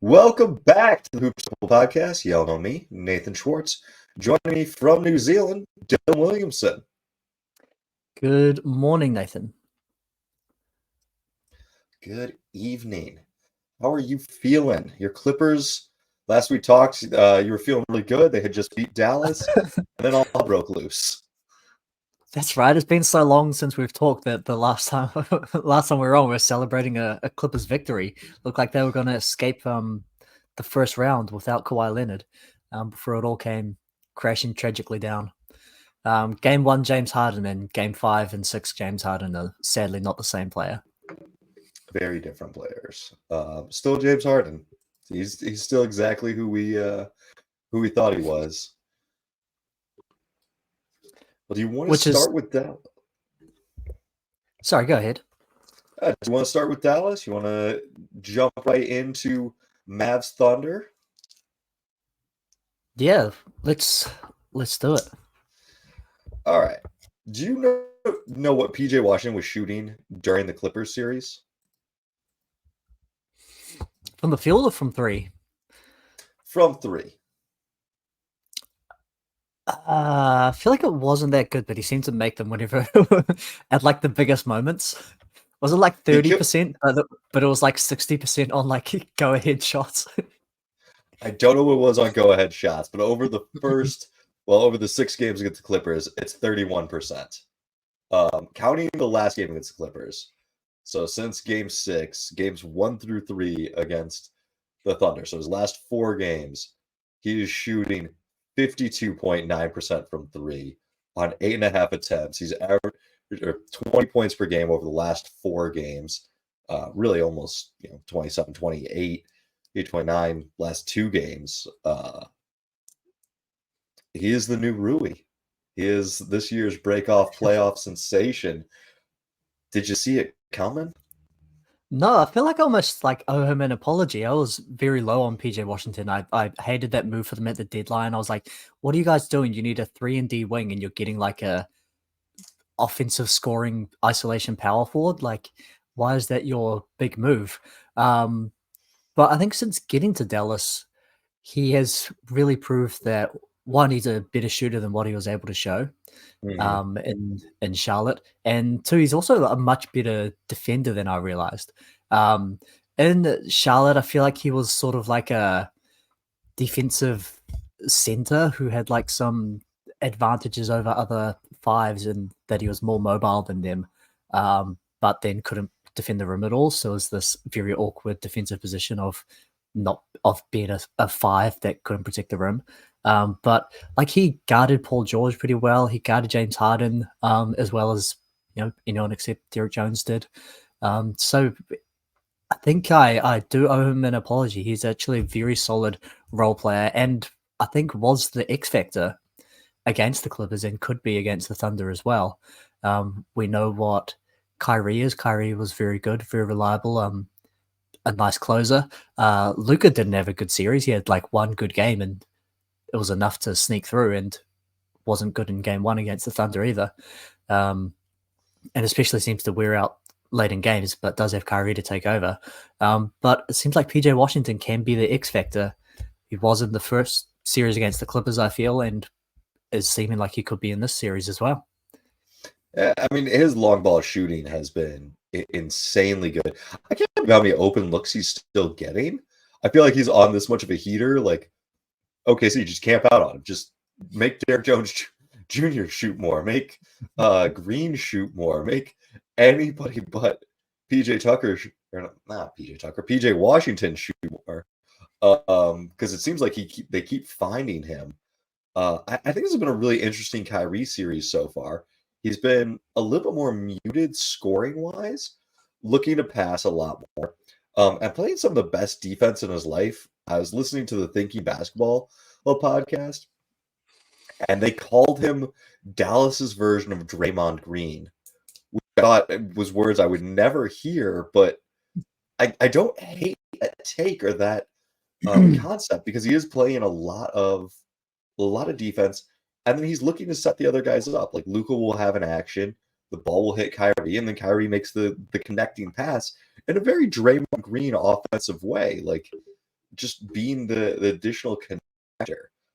Welcome back to the Hoops Podcast. You all know me, Nathan Schwartz. Joining me from New Zealand, Dylan Williamson. Good morning, Nathan. Good evening. How are you feeling? Your Clippers, last we talked, you were feeling really good. They had just beat Dallas, and then all broke loose. That's right. It's been so long since we've talked that the last time we were on, we were celebrating a Clippers victory. Looked like they were going to escape the first round without Kawhi Leonard before it all came crashing tragically down. Game 1, James Harden, and Game 5 and 6, James Harden are sadly not the same player. Very different players. Still James Harden. He's still exactly who we thought he was. Well, do you want to start with Dallas? Sorry, go ahead. Do you want to start with Dallas? You want to jump right into Mavs Thunder? Yeah, let's do it. All right. Do you know what PJ Washington was shooting during the Clippers series? From the field or from three? From three. I feel like it wasn't that good, but he seemed to make them whenever at like the biggest moments. Was it like 30%? But it was like 60% on like go ahead shots. I don't know what it was on go ahead shots, but over the over the 6 games against the Clippers, it's 31%. Counting the last game against the Clippers. So since game 6, games 1 through 3 against the Thunder. So his last 4 games, he is shooting 52.9% from 3 on 8.5 attempts. He's averaged 20 points per game over the last 4 games. Really almost 27, 28, 8.9 last 2 games. He is the new Rui. He is this year's playoff sensation. Did you see it coming? No, I feel like I almost like owe him an apology. I was very low on PJ Washington. I hated that move for them at the deadline. I was like, what are you guys doing? You need a 3-and-D wing and you're getting like a offensive scoring isolation power forward. Like, why is that your big move? But I think since getting to Dallas, he has really proved that one, he's a better shooter than what he was able to show in Charlotte, and two, he's also a much better defender than I realized. In Charlotte, I feel like he was sort of like a defensive center who had like some advantages over other fives and that he was more mobile than them, but then couldn't defend the rim at all. So it was this very awkward defensive position of being a 5 that couldn't protect the rim. But like he guarded Paul George pretty well. He guarded James Harden as well as anyone except Derek Jones did. So I think I do owe him an apology. He's actually a very solid role player, and I think was the X factor against the Clippers and could be against the Thunder as well. We know what Kyrie is. Kyrie was very good, very reliable. A nice closer. Luka didn't have a good series. He had like one good game, and it was enough to sneak through, and wasn't good in game 1 against the Thunder either. And especially seems to wear out late in games, but does have Kyrie to take over. But it seems like PJ Washington can be the X factor. He was in the first series against the Clippers, I feel, and is seeming like he could be in this series as well. Yeah, I mean, his long ball shooting has been insanely good. I can't believe how many open looks he's still getting. I feel like he's on this much of a heater. Like, okay, so you just camp out on him. Just make Derek Jones Jr. shoot more. Make Green shoot more. Make anybody but PJ Tucker, or not PJ Tucker, PJ Washington shoot more. Because it seems like they keep finding him. I think this has been a really interesting Kyrie series so far. He's been a little bit more muted scoring-wise, looking to pass a lot more, and playing some of the best defense in his life. I was listening to the Thinking Basketball podcast, and they called him Dallas's version of Draymond Green, which I thought was words I would never hear, but I don't hate that take or that concept because he is playing a lot of defense. And then he's looking to set the other guys up. Like Luka will have an action, the ball will hit Kyrie, and then Kyrie makes the connecting pass in a very Draymond Green offensive way. Like just being the additional connector.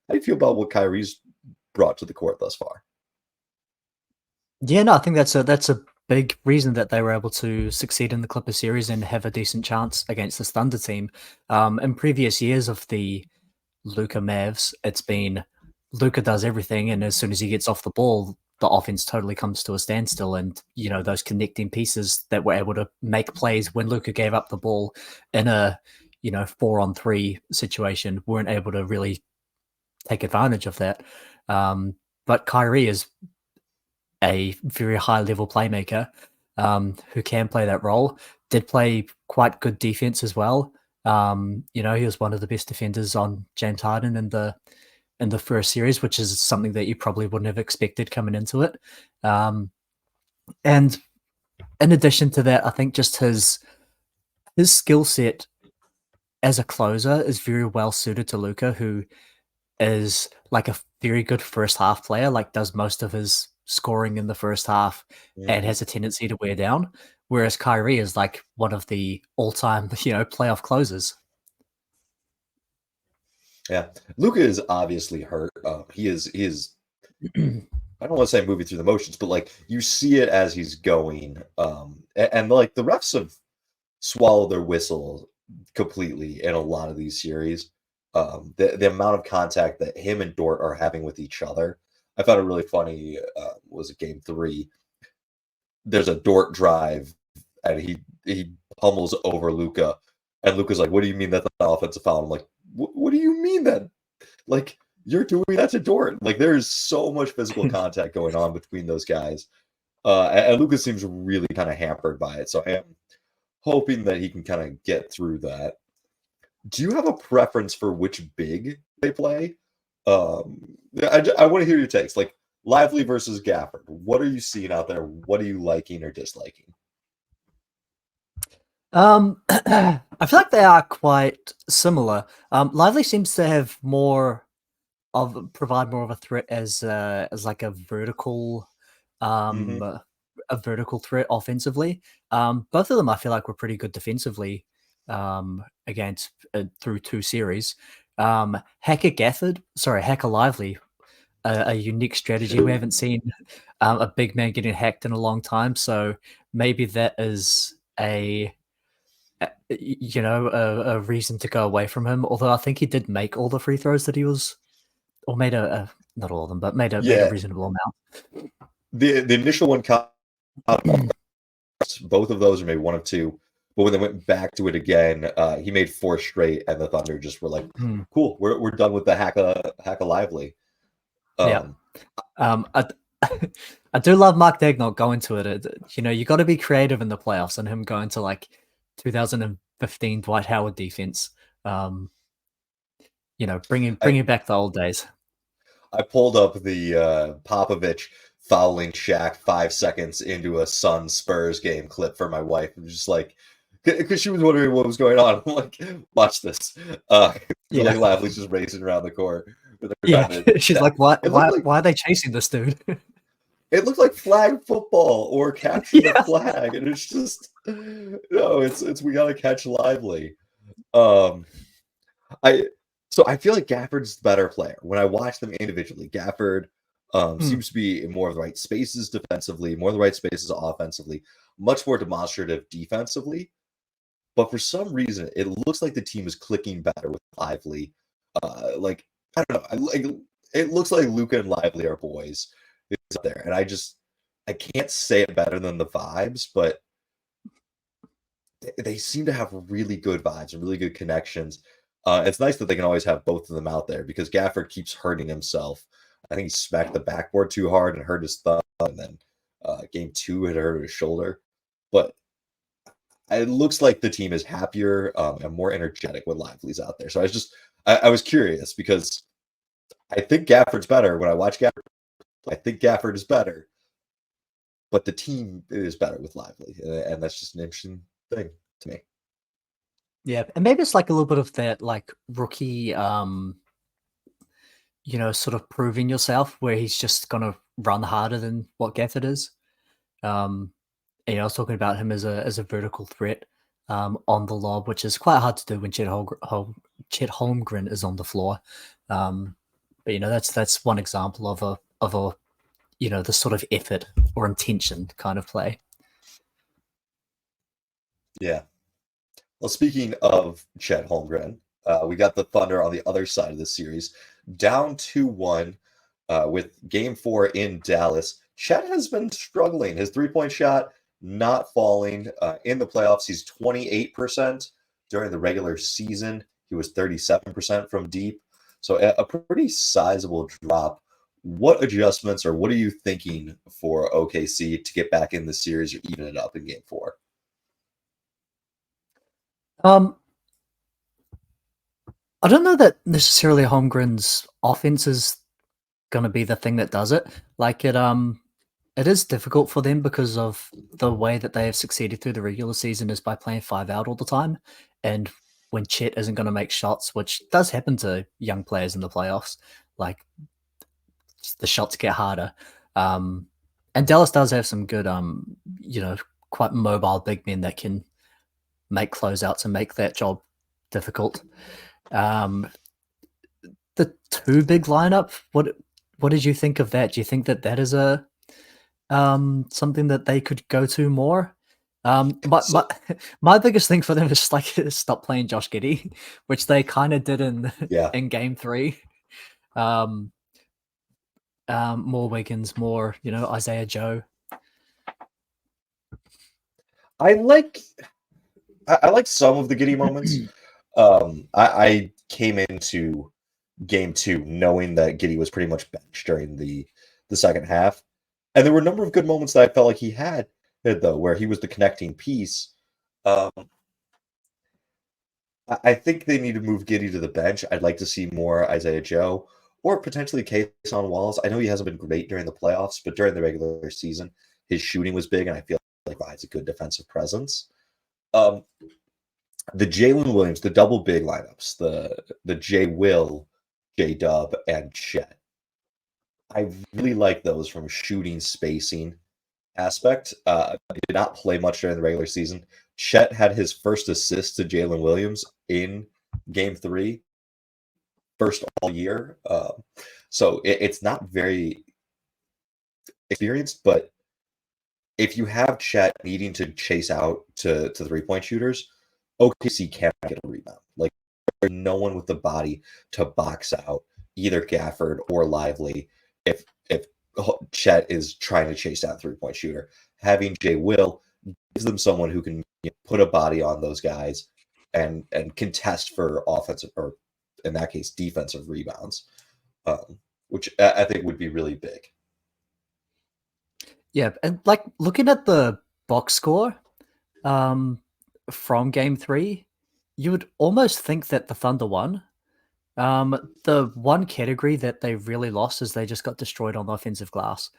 How do you feel about what Kyrie's brought to the court thus far? Yeah, no, I think that's a big reason that they were able to succeed in the Clipper series and have a decent chance against this Thunder team. In previous years of the Luka Mavs, it's been Luka does everything, and as soon as he gets off the ball, the offense totally comes to a standstill. And those connecting pieces that were able to make plays when Luka gave up the ball in a 4-on-3 situation weren't able to really take advantage of that. But Kyrie is a very high level playmaker who can play that role. Did play quite good defense as well. He was one of the best defenders on James Harden in the first series, which is something that you probably wouldn't have expected coming into it. And in addition to that, I think just his skill set as a closer is very well suited to Luka, who is like a very good first half player, like does most of his scoring in the first half and Mhm. has a tendency to wear down. Whereas Kyrie is like one of the all-time, playoff closers. Yeah, Luka is obviously hurt. He is. I don't want to say moving through the motions, but like you see it as he's going. And like the refs have swallowed their whistle completely in a lot of these series. The amount of contact that him and Dort are having with each other, I found it really funny. Was it game three? There's a Dort drive, and he pummels over Luca, and Luca's like, "What do you mean that's an offensive foul?" I'm like, What do you mean then? Like you're doing that to Dort. Like there's so much physical contact going on between those guys, and Luca seems really kind of hampered by it. So I am hoping that he can kind of get through that. Do you have a preference for which big they play? I want to hear your takes. Like Lively versus Gafford. What are you seeing out there? What are you liking or disliking? I feel like they are quite similar. Lively seems to have provide more of a threat as like Hmm. um a vertical threat offensively. Both of them I feel like were pretty good defensively against through two series. Hacker Lively, a unique strategy. We haven't seen a big man getting hacked in a long time, so maybe that is a reason to go away from him. Although I think he did make all the free throws that he was, or made not all of them, but made a Yeah, reasonable amount. the initial one caught both of those, or maybe one of two. But when they went back to it again, he made four straight, and the Thunder just were like, Mm, "Cool, we're done with the hack a lively." yeah. Um, I I do love Mark Daigneault going to it. You got to be creative in the playoffs, and him going to like 2015 Dwight Howard defense. Um, I bringing back the old days. I pulled up the Popovich fouling Shaq 5 seconds into a Suns Spurs game clip for my wife. It was just like, because she was wondering what was going on. I'm like, watch this. Yeah, Like Lively's just racing around the court. But they're yeah. trying to. She's like, "Why, It looked why, like why are they chasing this dude?" it looked like flag football or capture the Yeah. flag, and it's just no. It's we gotta catch Lively. Um, I so I feel like Gafford's the better player. When I watch them individually, Gafford Mm, seems to be in more of the right spaces defensively, more of the right spaces offensively, much more demonstrative defensively. But for some reason, it looks like the team is clicking better with Lively. Like I don't know, it looks like Luca and Lively are boys out there, and I can't say it better than the vibes, but they seem to have really good vibes and really good connections. It's nice that they can always have both of them out there because Gafford keeps hurting himself. I think he smacked the backboard too hard and hurt his thumb, and then game two it hurt his shoulder. But it looks like the team is happier and more energetic when Lively's out there. So I was curious because I think Gafford's better. When I watch Gafford, I think Gafford is better, but the team is better with Lively, and that's just an interesting thing to me. yeah, and maybe it's like a little bit of that, like rookie, sort of proving yourself, where he's just gonna run harder than what Gafford is. Um, I was talking about him as a vertical threat. on the lob, which is quite hard to do when Chet Holmgren is on the floor. But that's one example of a the sort of effort or intention kind of play. Yeah. Well, speaking of Chet Holmgren, we got the Thunder on the other side of the series, down 2-1 with Game 4 in Dallas. Chet has been struggling. His three-point shot not falling. In the playoffs, he's 28%. During the regular season, he was 37% from deep. So a pretty sizable drop. What adjustments or what are you thinking for OKC to get back in the series or even it up in Game 4? I don't know that necessarily Holmgren's offense is going to be the thing that does it. Like it is difficult for them because of the way that they have succeeded through the regular season is by playing 5 out all the time. And when Chet isn't going to make shots, which does happen to young players in the playoffs, like the shots get harder. And Dallas does have some good, quite mobile big men that can make closeouts and make that job difficult. The two big lineup, what did you think of that? Do you think that is a something that they could go to more? My biggest thing for them is like stop playing Josh Giddey, which they kind of did in Game 3. More Wiggins, more Isaiah Joe. I like some of the Giddey moments. I came into Game 2 knowing that Giddey was pretty much benched during the second half, and there were a number of good moments that I felt like he had though, where he was the connecting piece. I think they need to move Giddey to the bench. I'd like to see more Isaiah Joe or potentially Cason Wallace. I know he hasn't been great during the playoffs, but during the regular season, his shooting was big, and I feel like he provides a good defensive presence. The Jalen Williams, the double big lineups, the J Will, J Dub, and Chet. I really like those from a shooting spacing aspect. He did not play much during the regular season. Chet had his first assist to Jalen Williams in Game 3, first all year. So it's not very experienced, but if you have Chet needing to chase out to three-point shooters, OKC can't get a rebound. Like, there's no one with the body to box out either Gafford or Lively if Chet is trying to chase down a three-point shooter. Having J Will gives them someone who can put a body on those guys and contest for offensive, or in that case, defensive rebounds, which I think would be really big. Yeah, and like looking at the box score from Game 3, you would almost think that the Thunder won. The one category that they really lost is they just got destroyed on the offensive glass.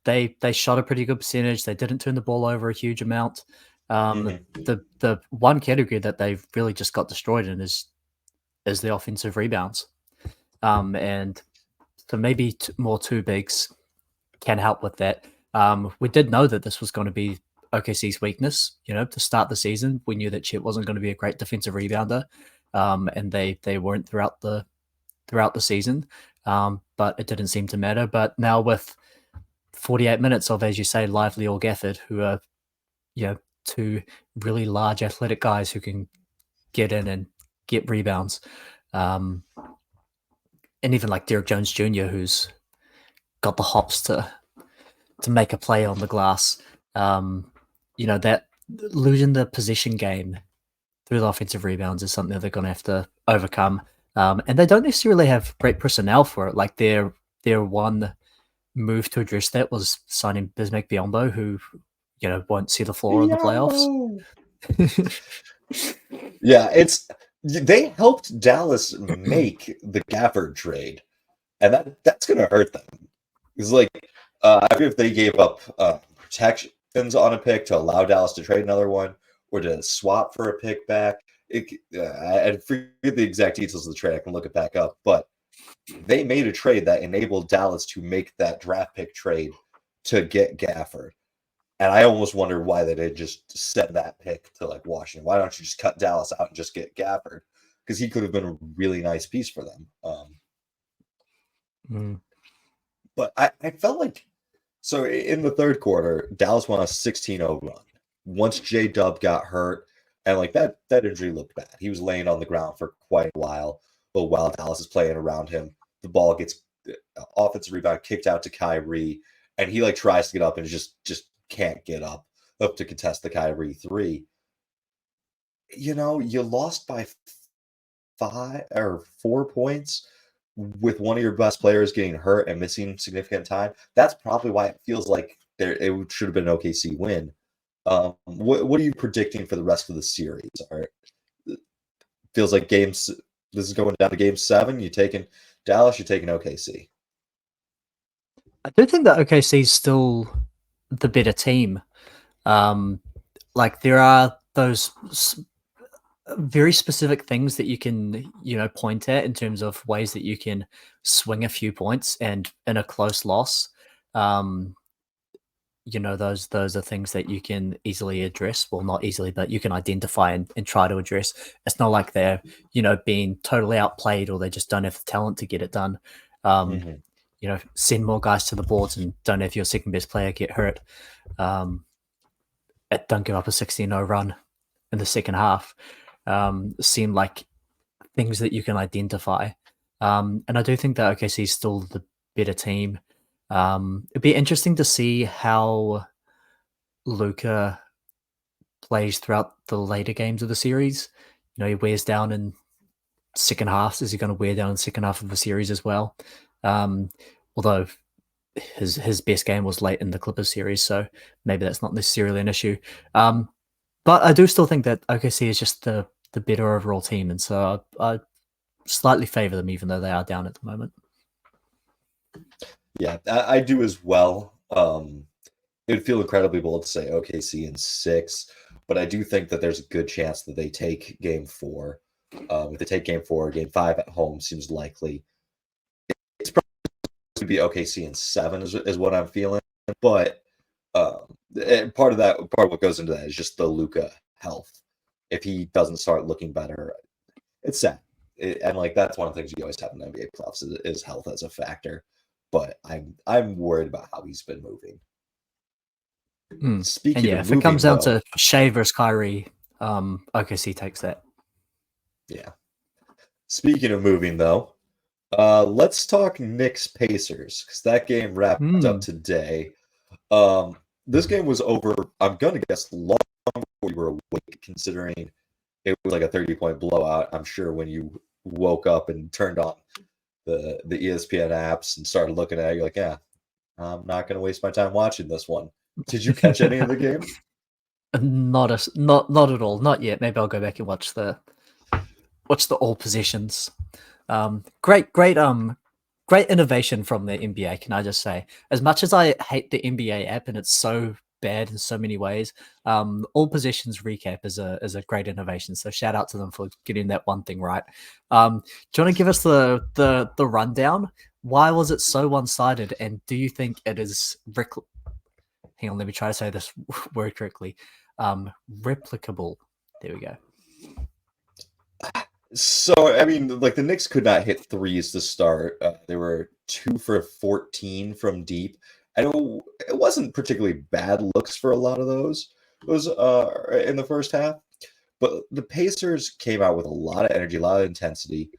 They shot a pretty good percentage. They didn't turn the ball over a huge amount. The one category that they've really just got destroyed in is the offensive rebounds. And so maybe more two bigs can help with that. We did know that this was going to be OKC's weakness. To start the season, we knew that Chet wasn't going to be a great defensive rebounder, and they weren't throughout the season. But it didn't seem to matter. But now with 48 minutes of, as you say, Lively or Gafford, who are two really large athletic guys who can get in and get rebounds, and even like Derek Jones Jr., who's got the hops to make a play on the glass. That losing the possession game through the offensive rebounds is something they're going to have to overcome. And they don't necessarily have great personnel for it. Like their one move to address that was signing Bismack Biyombo, who won't see the floor in the playoffs. Yeah, they helped Dallas make the Gafford trade, and that's going to hurt them. It's like I forget if they gave up protections on a pick to allow Dallas to trade another one, or to swap for a pick back. I forget the exact details of the trade. I can look it back up, but they made a trade that enabled Dallas to make that draft pick trade to get Gafford. And I almost wonder why they didn't just send that pick to like Washington. Why don't you just cut Dallas out and just get Gafford? Because he could have been a really nice piece for them. But I felt like, so in the third quarter, Dallas won a 16-0 run. Once J Dub got hurt, and like that injury looked bad. He was laying on the ground for quite a while. But while Dallas is playing around him, the ball gets offensive rebound kicked out to Kyrie, and he like tries to get up and just can't get up to contest the Kyrie three. You know, you lost by 4 points with one of your best players getting hurt and missing significant time. That's probably why it feels like it should have been an OKC win. What are you predicting for the rest of the series? Feels like this is going down to game 7. You taking Dallas? You taking OKC? I do think that OKC is still the better team. Like there are those very specific things that you can, point at in terms of ways that you can swing a few points and in a close loss. Those are things that you can easily address. Well, not easily, but you can identify and try to address. It's not like they're, being totally outplayed or they just don't have the talent to get it done. Send more guys to the boards and don't have your second best player get hurt. Don't give up a 16-0 run in the second half. Seem like things that you can identify. And I do think that OKC is still the better team. It'd be interesting to see how Luka plays throughout the later games of the series. He wears down in second halves. Is he going to wear down in the second half of the series as well? Although his best game was late in the Clippers series, so maybe that's not necessarily an issue. But I do still think that OKC is just the better overall team, and so I slightly favor them, even though they are down at the moment. Yeah, I do as well. It would feel incredibly bold to say OKC in 6, but I do think that there's a good chance that they take game 4. If they take game 4, game 5 at home seems likely. It's probably to be OKC in 7 is what I'm feeling. But part of what goes into that is just the Luka health. If he doesn't start looking better, it's sad. And like that's one of the things you always have in NBA playoffs is health as a factor. But I'm worried about how he's been moving. Speaking of if moving, it comes down to Shea versus Kyrie, OKC takes that. Yeah. Speaking of moving, though, let's talk Knicks Pacers because that game wrapped up today. This game was over, I'm gonna guess, long before you were awake, considering it was like a 30-point blowout. I'm sure when you woke up and turned on the ESPN apps and started looking at it, you're like, yeah, I'm not gonna waste my time watching this one. Did you catch any of the game? Not at all. Not yet. Maybe I'll go back and watch the all possessions. Great innovation from the NBA. Can I just say, as much as I hate the NBA app and it's so bad in so many ways, all possessions recap is a great innovation. So shout out to them for getting that one thing right. Do you want to give us the rundown? Why was it so one-sided? And do you think it is hang on, let me try to say this word correctly. Replicable. There we go. So, I mean, like the Knicks could not hit threes to start. They were 2 for 14 from deep. And it wasn't particularly bad looks for a lot of those. It was in the first half. But the Pacers came out with a lot of energy, a lot of intensity.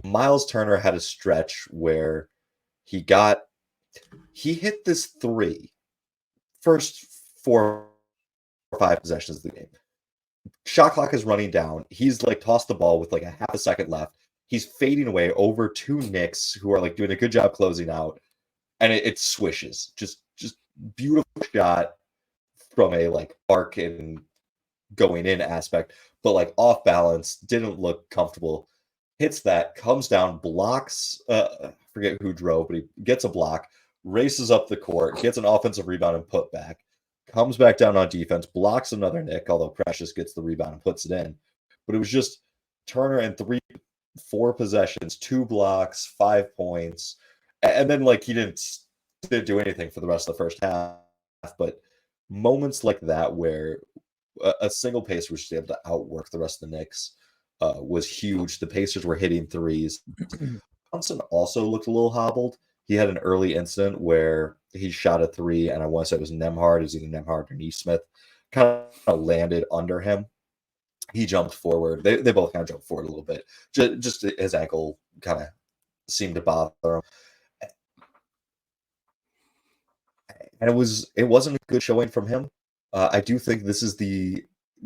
Miles Turner had a stretch where he hit this 3 first 4 or 5 possessions of the game. Shot clock is running down. He's like tossed the ball with like a half a second left. He's fading away over 2 Knicks who are like doing a good job closing out, and it swishes. Just beautiful shot from a like arc and going in aspect, but like off balance, didn't look comfortable. Hits that, comes down, blocks. Forget who drove, but he gets a block, races up the court, gets an offensive rebound and put back. Comes back down on defense, blocks another Nick, although Precious gets the rebound and puts it in. But it was just Turner in 4 possessions, 2 blocks, 5 points. And then like he didn't do anything for the rest of the first half. But moments like that where a single pacer was just able to outwork the rest of the Knicks was huge. The Pacers were hitting threes. Thompson also looked a little hobbled. He had an early incident where he shot a three, and I want to say it was Nemhard. It was either Nemhard or Neesmith. Kind of landed under him. He jumped forward. They both kind of jumped forward a little bit. Just his ankle kind of seemed to bother him. And it wasn't a good showing from him. I do think this is the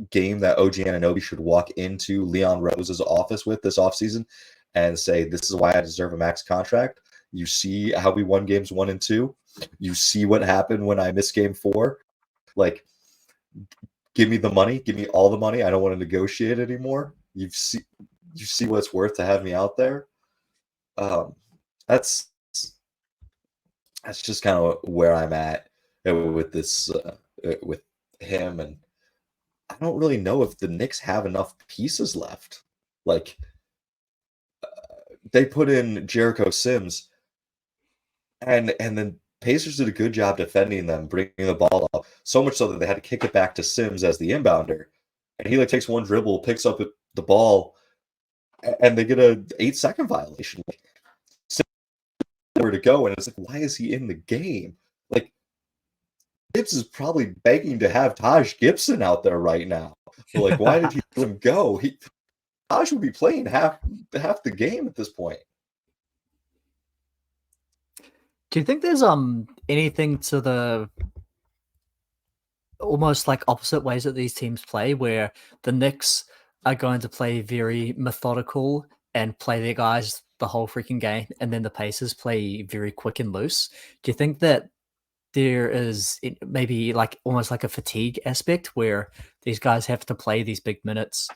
game that OG Anunoby should walk into Leon Rose's office with this offseason and say, this is why I deserve a max contract. You see how we won games 1 and 2. You see what happened when I missed game 4. Like, give me the money. Give me all the money. I don't want to negotiate anymore. You see what it's worth to have me out there. That's just kind of where I'm at with this with him, and I don't really know if the Knicks have enough pieces left. Like, they put in Jericho Sims, and then Pacers did a good job defending them, bringing the ball up, so much so that they had to kick it back to Sims as the inbounder, and he takes one dribble, picks up the ball, and they get a 8-second violation. Sims nowhere to go, and it's like, why is he in the game? Like, Gibbs is probably begging to have Taj Gibson out there right now. But like, why did he let him go? Taj would be playing half the game at this point. Do you think there's anything to the almost like opposite ways that these teams play, where the Knicks are going to play very methodical and play their guys the whole freaking game, and then the Pacers play very quick and loose? Do you think that there is maybe like almost like a fatigue aspect where these guys have to play these big minutes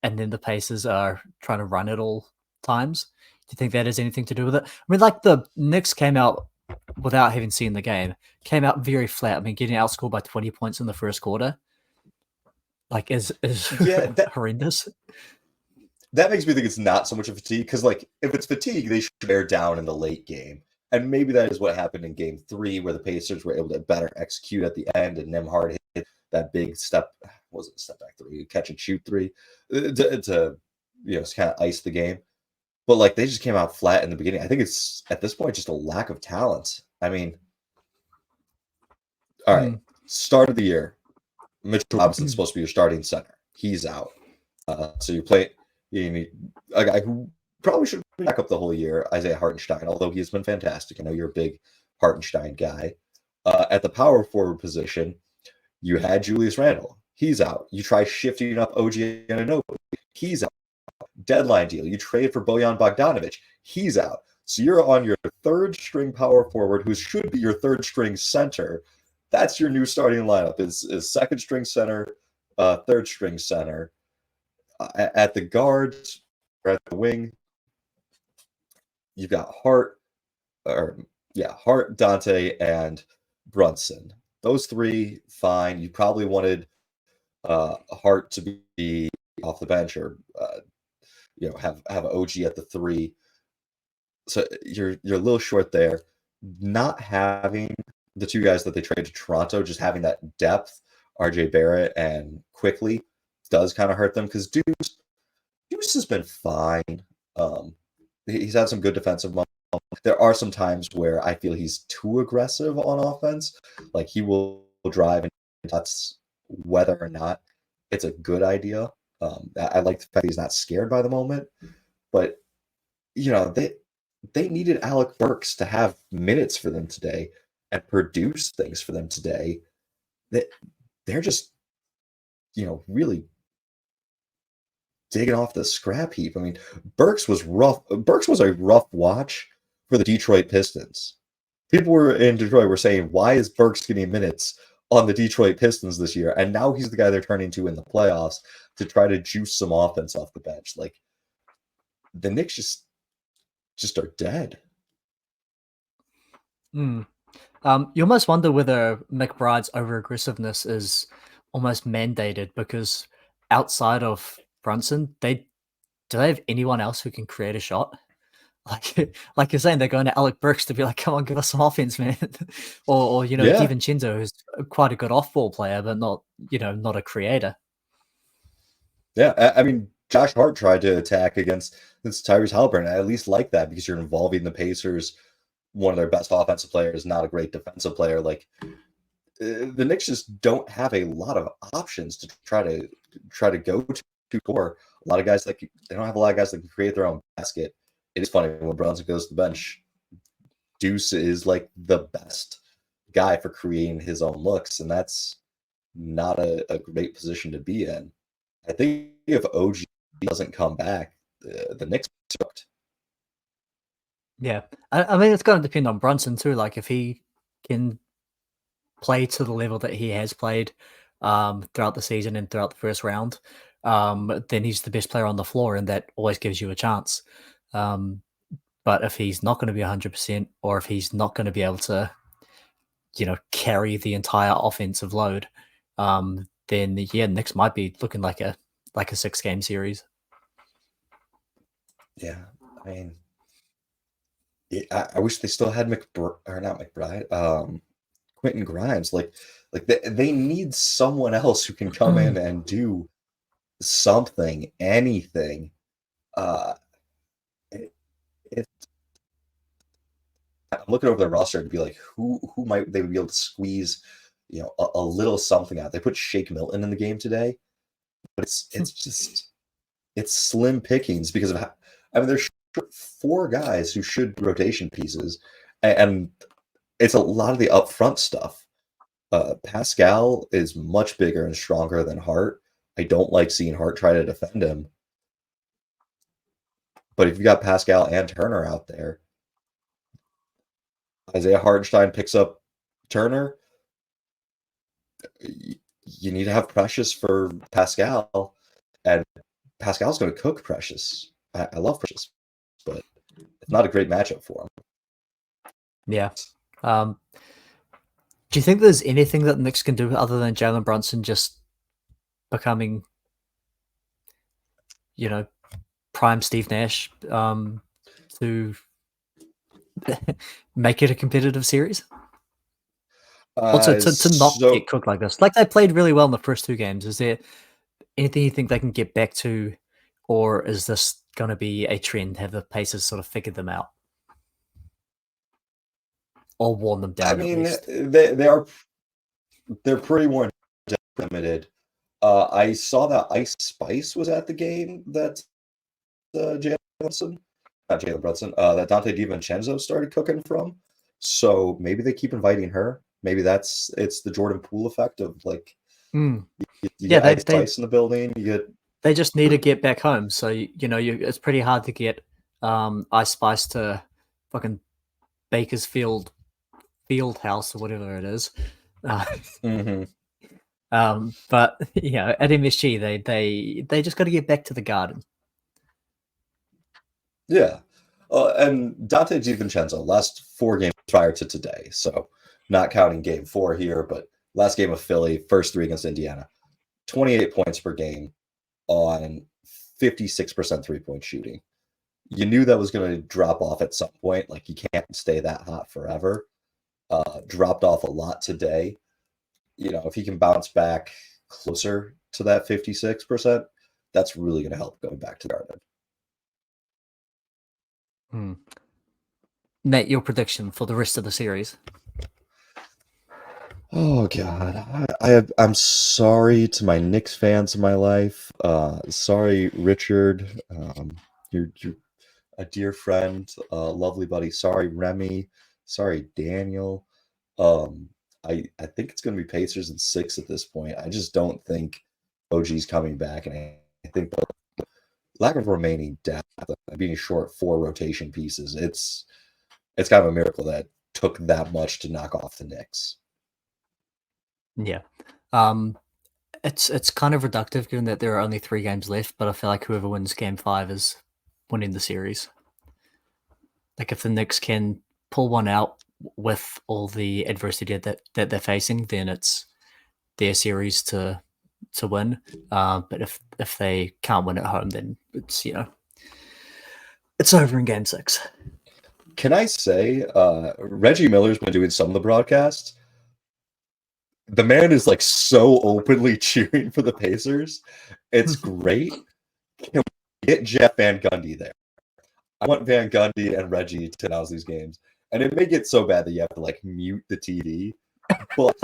and then the Pacers are trying to run at all times? Do you think that has anything to do with it? I mean, like the Knicks came out without having seen the game, came out very flat. I mean, getting outscored by 20 points in the first quarter, like is Yeah, horrendous. that makes me think it's not so much of fatigue, because like if it's fatigue, they should bear down in the late game. And maybe that is what happened in game 3, where the Pacers were able to better execute at the end, and Nemhard hit that big wasn't a step back 3, catch and shoot 3 to kind of ice the game. But like, they just came out flat in the beginning. I think it's at this point just a lack of talent. I mean, all right, start of the year, Mitchell Robinson's supposed to be your starting center. He's out. So you need a guy who probably should back up the whole year, Isaiah Hartenstein, although he's been fantastic. I know you're a big Hartenstein guy. At the power forward position, you had Julius Randle. He's out. You try shifting up OG Anunoby. He's out. Deadline deal. You trade for Bojan Bogdanovic. He's out. So you're on your third string power forward, who should be your third string center. That's your new starting lineup: is second string center, third string center. At the guards or at the wing, you've got Hart, Dante, and Brunson. Those 3, fine. You probably wanted Hart to be off the bench, or have OG at the 3. So you're a little short there. Not having the 2 guys that they traded to Toronto, just having that depth, RJ Barrett and Quickly, does kind of hurt them, because Deuce has been fine. He's had some good defensive moments. There are some times where I feel he's too aggressive on offense. Like, he will drive, and that's whether or not it's a good idea. I like the fact he's not scared by the moment. But, they needed Alec Burks to have minutes for them today and produce things for them today. They're just, really digging off the scrap heap. I mean, Burks was rough. Burks was a rough watch for the Detroit Pistons. People in Detroit were saying, why is Burks getting minutes on the Detroit Pistons this year? And now he's the guy they're turning to in the playoffs to try to juice some offense off the bench. Like, the Knicks just are dead. You almost wonder whether McBride's over-aggressiveness is almost mandated, because outside of Brunson, do they have anyone else who can create a shot? like you're saying, they're going to Alec Burks to be like, come on, give us some offense, man. or Yeah, DiVincenzo, who's quite a good off-ball player, but not a creator. yeah. I mean, Josh Hart tried to attack against this Tyrese Halliburton. I at least like that because you're involving the Pacers, one of their best offensive players, not a great defensive player. Like the Knicks just don't have a lot of options to try to go to score. A lot of guys like they don't have a lot of guys that can create their own basket. It is funny when Brunson goes to the bench. Deuce is like the best guy for creating his own looks, and that's not a great position to be in. I think if OG doesn't come back, the Knicks are sucked. Yeah, I mean, it's going to depend on Brunson too. Like if he can play to the level that he has played throughout the season and throughout the first round, then he's the best player on the floor, and that always gives you a chance. Um, but if he's not going to be 100%, or if he's not going to be able to, carry the entire offensive load, then yeah, Knicks might be looking like a 6-game series. Yeah, I mean, I wish they still had not McBride, Quentin Grimes. Like they need someone else who can come in and do something, anything. Uh, it, it, I'm looking over their roster to be like, who might they be able to squeeze, a little something out. They put Shake Milton in the game today, but it's slim pickings because of how, I mean, there's four guys who should be rotation pieces, and it's a lot of the upfront stuff. Pascal is much bigger and stronger than Hart. I don't like seeing Hart try to defend him. But if you got Pascal and Turner out there, Isaiah Hartenstein picks up Turner. You need to have Precious for Pascal, and Pascal's going to cook Precious. I love Precious, but it's not a great matchup for him. Yeah. Do you think there's anything that the Knicks can do other than Jalen Brunson just becoming, prime Steve Nash, to make it a competitive series? Also, to not get cooked like this. Like, they played really well in the first 2 games. Is there anything you think they can get back to, or is this going to be a trend? Have the Pacers sort of figured them out? Or worn them down, I at mean, least? they're pretty more limited. I saw that Ice Spice was at the game that Jalen Brunson, not Jalen Brunson, that Dante DiVincenzo started cooking from. So maybe they keep inviting her. Maybe it's the Jordan Poole effect of like you Yeah, get Ice Spice in the building. They just need to get back home. So it's pretty hard to get Ice Spice to fucking Bakersfield Field House or whatever it is. Mhm. But at MSG they just got to get back to the Garden. Yeah. And Dante DiVincenzo, last 4 games prior to today, so not counting game 4 here, but last game of Philly, first 3 against Indiana, 28 points per game on 56% three-point shooting. You knew that was going to drop off at some point. Like, you can't stay that hot forever. Dropped off a lot today. If he can bounce back closer to that 56%, that's really going to help going back to the Garden. Nate, your prediction for the rest of the series? Oh God, I'm sorry to my Knicks fans in my life. Sorry, Richard. You're a dear friend, lovely buddy. Sorry, Remy. Sorry, Daniel. I think it's going to be Pacers in 6 at this point. I just don't think OG's coming back, and I think the lack of remaining depth, being short 4 rotation pieces, it's kind of a miracle that took that much to knock off the Knicks. Yeah. It's kind of reductive given that there are only 3 games left, but I feel like whoever wins game 5 is winning the series. Like, if the Knicks can pull one out with all the adversity that they're facing, then it's their series to win. But if they can't win at home, then it's It's over in Game 6. Can I say, Reggie Miller's been doing some of the broadcasts. The man is like so openly cheering for the Pacers. It's great. Can we get Jeff Van Gundy there? I want Van Gundy and Reggie to announce these games. And it may get so bad that you have to like mute the TV. But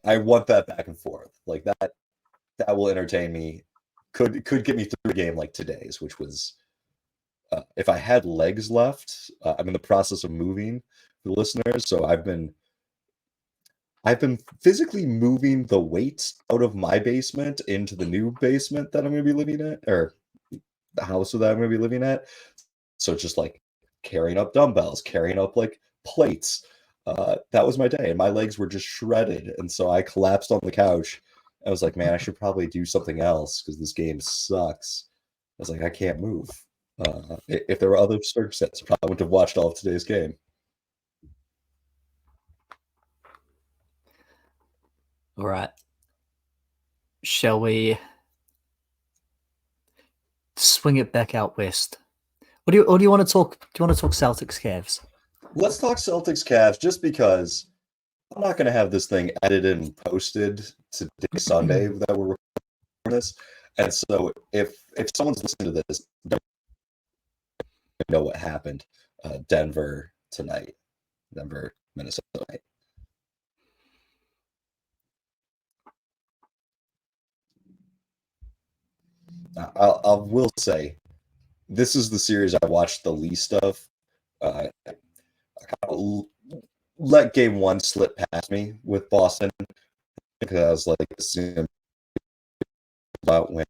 I want that back and forth. Like that will entertain me. Could get me through a game like today's, which was if I had legs left. I'm in the process of moving for the listeners, so I've been physically moving the weights out of my basement into the new basement that I'm going to be living at, or the house that I'm going to be living at. So just like carrying up dumbbells, carrying up like plates. That was my day, and my legs were just shredded, and so I collapsed on the couch. I was like, man, I should probably do something else because this game sucks. I was like, I can't move. If there were other circumstances, I probably wouldn't have watched all of today's game. All right. Shall we swing it back out west? Or do you want to talk? Do you want to talk Celtics Cavs? Let's talk Celtics Cavs just because I'm not going to have this thing edited and posted today, Sunday, that we're recording this. And so if someone's listening to this, don't know what happened. Denver, Minnesota tonight. I will say, this is the series I watched the least of. I kind of let game one slip past me with Boston because I was like, about when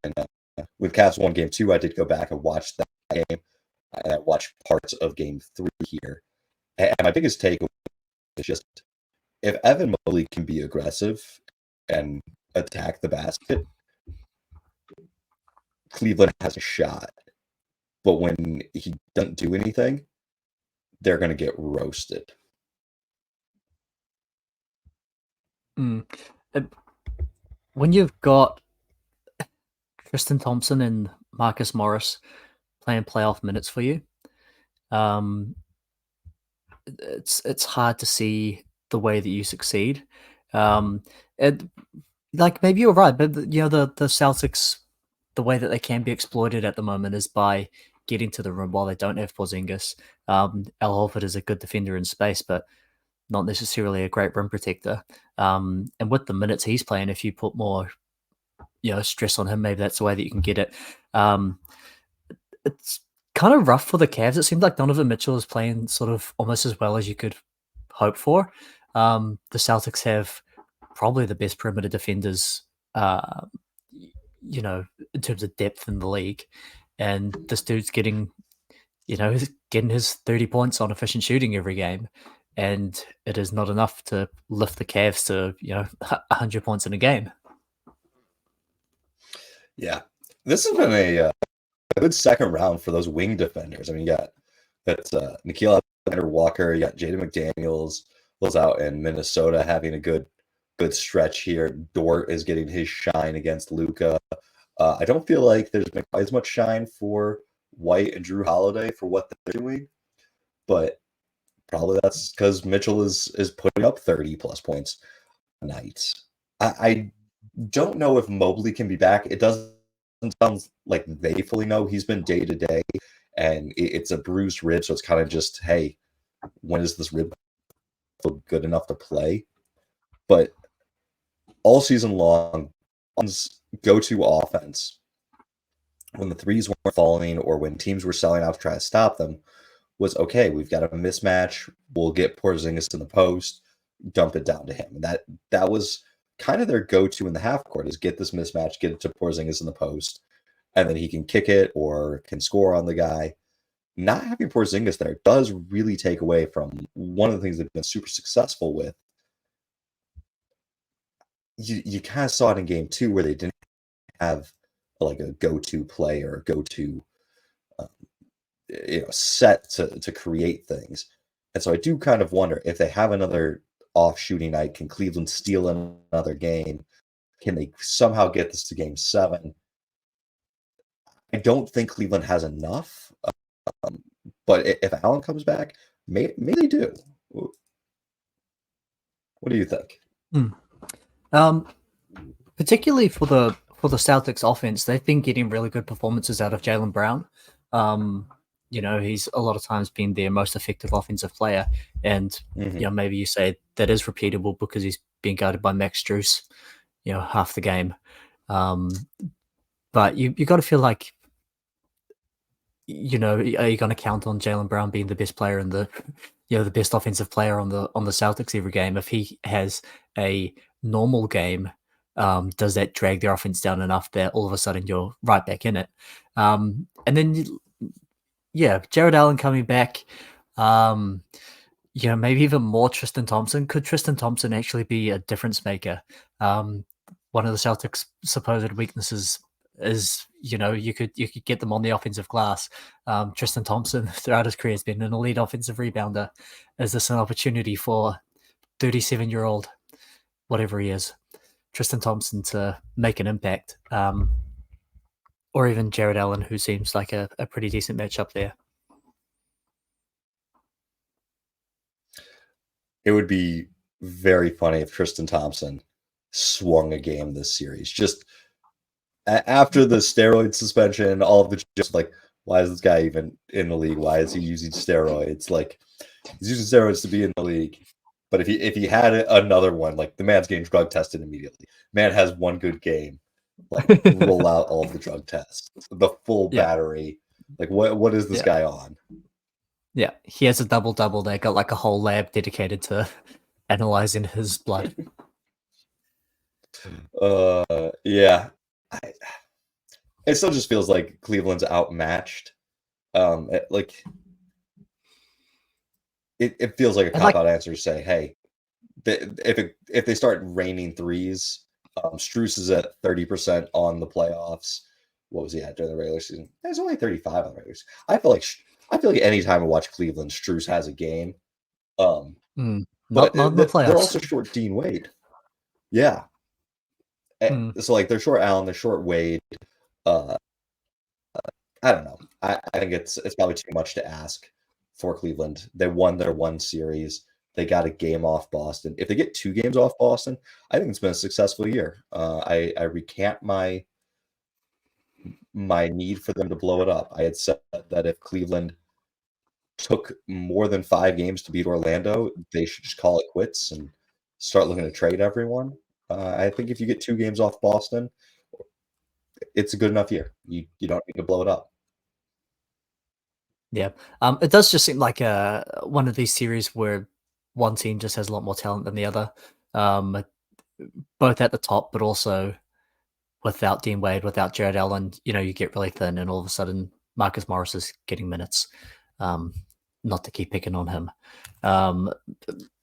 Cavs won game two, I did go back and watch that game. And I watched parts of game three here. And my biggest takeaway is just if Evan Mobley can be aggressive and attack the basket, Cleveland has a shot. But when he doesn't do anything, they're going to get roasted. When you've got Tristan Thompson and Marcus Morris playing playoff minutes for you, it's hard to see the way that you succeed. Like maybe you're right, but the Celtics, the way that they can be exploited at the moment is by getting to the rim while they don't have Porzingis. Al Horford is a good defender in space, but not necessarily a great rim protector. And with the minutes he's playing, if you put more, stress on him, maybe that's the way that you can get it. It's kind of rough for the Cavs. It seems like Donovan Mitchell is playing sort of almost as well as you could hope for. The Celtics have probably the best perimeter defenders, in terms of depth in the league. And this dude's getting his 30 points on efficient shooting every game. And it is not enough to lift the Cavs to, 100 points in a game. Yeah. This has been a good second round for those wing defenders. I mean, you got Nickeil Alexander-Walker, you got Jaden McDaniels was out in Minnesota having a good stretch here. Dort is getting his shine against Luka. I don't feel like there's been quite as much shine for White and Drew Holiday for what they're doing, but probably that's because Mitchell is putting up 30 plus points a night. I don't know if Mobley can be back. It doesn't sound like they fully know. He's been day to day, and it's a bruised rib, so it's kind of just, hey, when is this rib good enough to play? But all season long, go-to offense, when the threes weren't falling or when teams were selling out to try to stop them, was okay. We've got a mismatch. We'll get Porzingis in the post, dump it down to him. And that was kind of their go-to in the half court is get this mismatch, get it to Porzingis in the post, and then he can kick it or can score on the guy. Not having Porzingis there does really take away from one of the things they've been super successful with. You kind of saw it in game two where they didn't have like a go-to play or a go-to set to create things. And so I do kind of wonder if they have another off shooting night, can Cleveland steal another game? Can they somehow get this to game 7? I don't think Cleveland has enough. But if Allen comes back, maybe they do. What do you think? Particularly for the Celtics offense, they've been getting really good performances out of Jaylen Brown. He's a lot of times been their most effective offensive player, and maybe you say that is repeatable because he's being guarded by Max Strus, half the game. But you got to feel like, are you going to count on Jaylen Brown being the best player in the best offensive player on the Celtics every game? If he has a normal game, does that drag their offense down enough that all of a sudden you're right back in it? And then, Jared Allen coming back, maybe even more Tristan Thompson. Could Tristan Thompson actually be a difference maker? One of the Celtics' supposed weaknesses is, you could get them on the offensive glass. Tristan Thompson throughout his career has been an elite offensive rebounder. Is this an opportunity for 37-year-old, whatever he is, Tristan Thompson to make an impact? Or even Jared Allen, who seems like a pretty decent matchup there. It would be very funny if Tristan Thompson swung a game this series. Just after the steroid suspension, all of the just like, why is this guy even in the league? Why is he using steroids? Like, he's using steroids to be in the league. But if he had another one, like the man's getting drug tested immediately. Man has one good game, like roll out all of the drug tests, the full battery. Like what is this guy on? Yeah, he has a double-double. They got like a whole lab dedicated to analyzing his blood. Yeah. It still just feels like Cleveland's outmatched. It feels like a cop-out answer to say, hey, if they start raining threes, Strus is at 30% on the playoffs. What was he at during the regular season? He's only 35 on the regular season. I feel like anytime I watch Cleveland, Strus has a game. But not in the playoffs. They're also short Dean Wade. Yeah. So like they're short Allen, they're short Wade. I don't know. I think it's probably too much to ask for Cleveland. They won their one series. They got a game off Boston. If they get 2 games off Boston, I think it's been a successful year. I recant my need for them to blow it up. I had said that if Cleveland took more than 5 games to beat Orlando, they should just call it quits and start looking to trade everyone. I think if you get 2 games off Boston, it's a good enough year. You don't need to blow it up. Yeah. It does just seem like one of these series where one team just has a lot more talent than the other, both at the top, but also without Dean Wade, without Jared Allen, you get really thin, and all of a sudden Marcus Morris is getting minutes. Not to keep picking on him.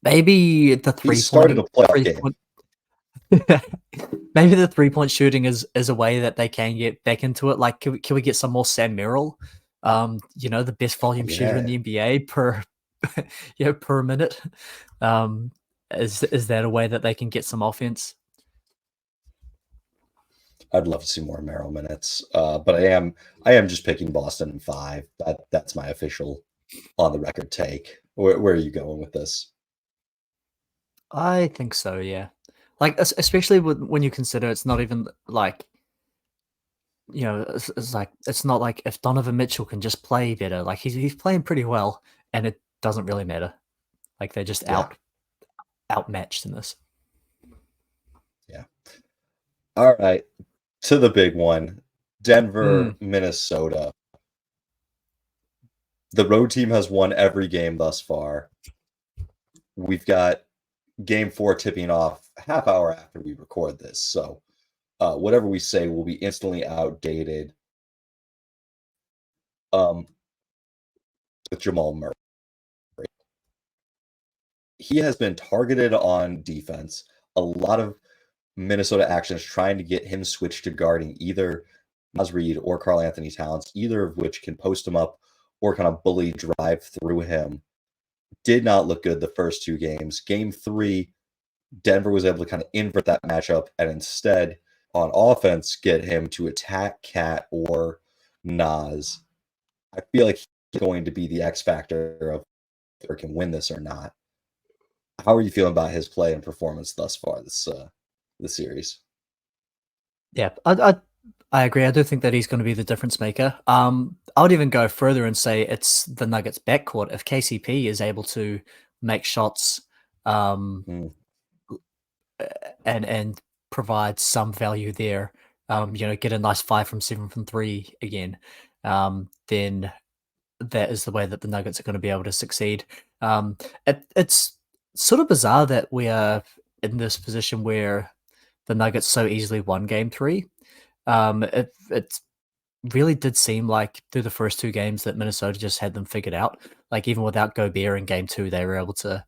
Maybe the maybe the 3-point shooting is a way that they can get back into it. Like, can we get some more Sam Merrill? The best volume shooter in the NBA per per minute. Is that a way that they can get some offense? I'd love to see more Merrill minutes, but I am just picking Boston in 5. That's my official on the record take. Where are you going with this? I think so. Yeah, like especially when you consider it's not even like. It's not like if Donovan Mitchell can just play better. Like he's playing pretty well, and it doesn't really matter. Like they're just outmatched in this. Yeah. All right, to the big one, Denver, Minnesota. The road team has won every game thus far. We've got game 4 tipping off half hour after we record this, so whatever we say will be instantly outdated. With Jamal Murray, he has been targeted on defense. A lot of Minnesota actions trying to get him switched to guarding either Naz Reid or Karl Anthony Towns, either of which can post him up or kind of bully drive through him. Did not look good the first 2 games. Game 3, Denver was able to kind of invert that matchup and instead on offense get him to attack Cat or Nas. I feel like he's going to be the X factor of whether can win this or not. How are you feeling about his play and performance thus far this series? Yeah, I agree. I do think that he's going to be the difference maker. I would even go further and say it's the Nuggets backcourt. If KCP is able to make shots, Mm. and provide some value there, get a nice 5 from 7 from three again, then that is the way that the Nuggets are going to be able to succeed. It's sort of bizarre that we are in this position where the Nuggets so easily won Game 3. It really did seem like through the first two games that Minnesota just had them figured out. Like even without Gobert in Game 2, they were able to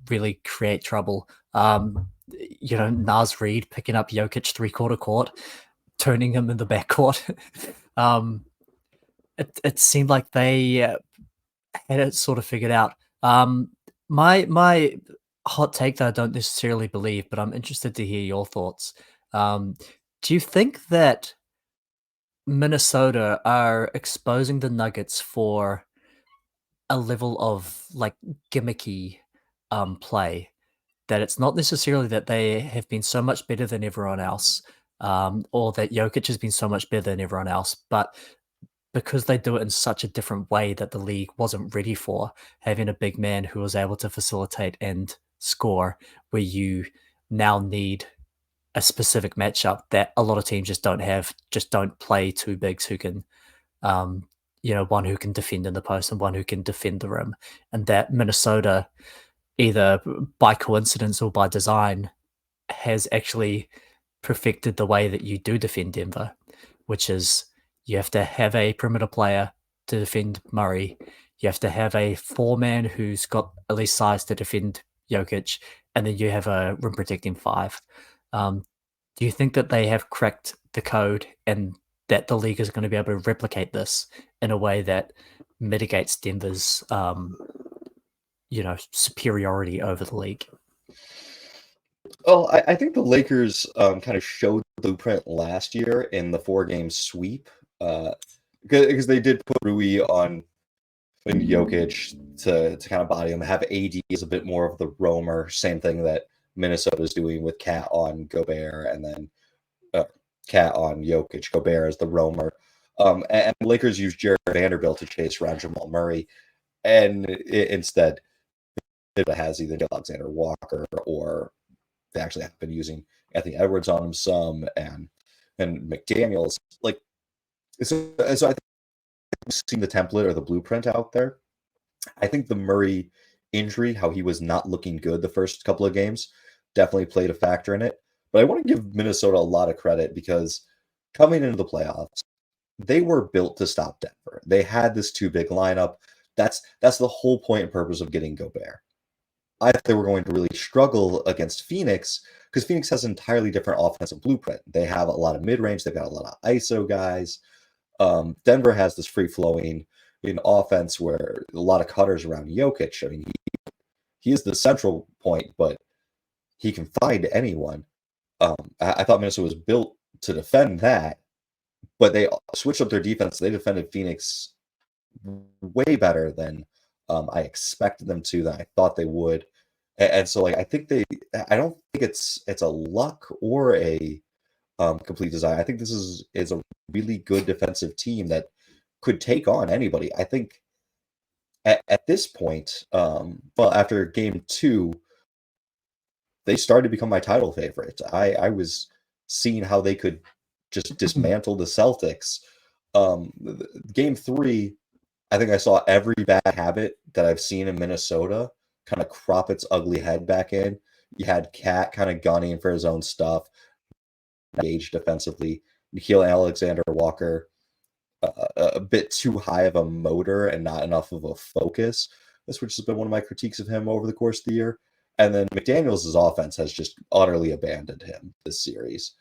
really create trouble. Naz Reid picking up Jokic three-quarter court, turning him in the backcourt. It seemed like they had it sort of figured out. My hot take that I don't necessarily believe, but I'm interested to hear your thoughts. Do you think that Minnesota are exposing the Nuggets for a level of like gimmicky play, that it's not necessarily that they have been so much better than everyone else, or that Jokic has been so much better than everyone else, but because they do it in such a different way that the league wasn't ready for, having a big man who was able to facilitate and score, where you now need a specific matchup that a lot of teams just don't have, just don't play two bigs who can, one who can defend in the post and one who can defend the rim. And that Minnesota, either by coincidence or by design, has actually perfected the way that you do defend Denver, which is you have to have a perimeter player to defend Murray. You have to have a four-man who's got at least size to defend Jokic, and then you have a rim protecting five. Do you think that they have cracked the code and that the league is going to be able to replicate this in a way that mitigates Denver's, superiority over the league? Well, I think the Lakers kind of showed the blueprint last year in the 4-game sweep, because they did put Rui on and Jokic to kind of body him, have AD as a bit more of the roamer, same thing that Minnesota's doing with Cat on Gobert, and then Cat on Jokic, Gobert as the roamer. And the Lakers used Jared Vanderbilt to chase around Jamal Murray, and instead it has either Alexander Walker, or they actually have been using Anthony Edwards on him some, and McDaniels. Like, so I think we've seen the template or the blueprint out there. I think the Murray injury, how he was not looking good the first couple of games, definitely played a factor in it. But I want to give Minnesota a lot of credit, because coming into the playoffs, they were built to stop Denver. They had this too big lineup. That's the whole point and purpose of getting Gobert. I thought they were going to really struggle against Phoenix, because Phoenix has an entirely different offensive blueprint. They have a lot of mid-range. They've got a lot of ISO guys. Denver has this free-flowing in offense where a lot of cutters around Jokic. I mean, he is the central point, but he can find anyone. I thought Minnesota was built to defend that, but they switched up their defense. They defended Phoenix way better than I expected them to, than I thought they would. And so, like, I don't think it's a luck or a complete design. I think this is a really good defensive team that could take on anybody. I think at this point, well, after game 2, they started to become my title favorite. I was seeing how they could just dismantle the Celtics. Game 3, I think I saw every bad habit that I've seen in Minnesota kind of crop its ugly head back in. You had Cat kind of gunning for his own stuff, engaged defensively. Nikhil Alexander Walker, a bit too high of a motor and not enough of a focus. This, which has been one of my critiques of him over the course of the year. And then McDaniels' offense has just utterly abandoned him this series.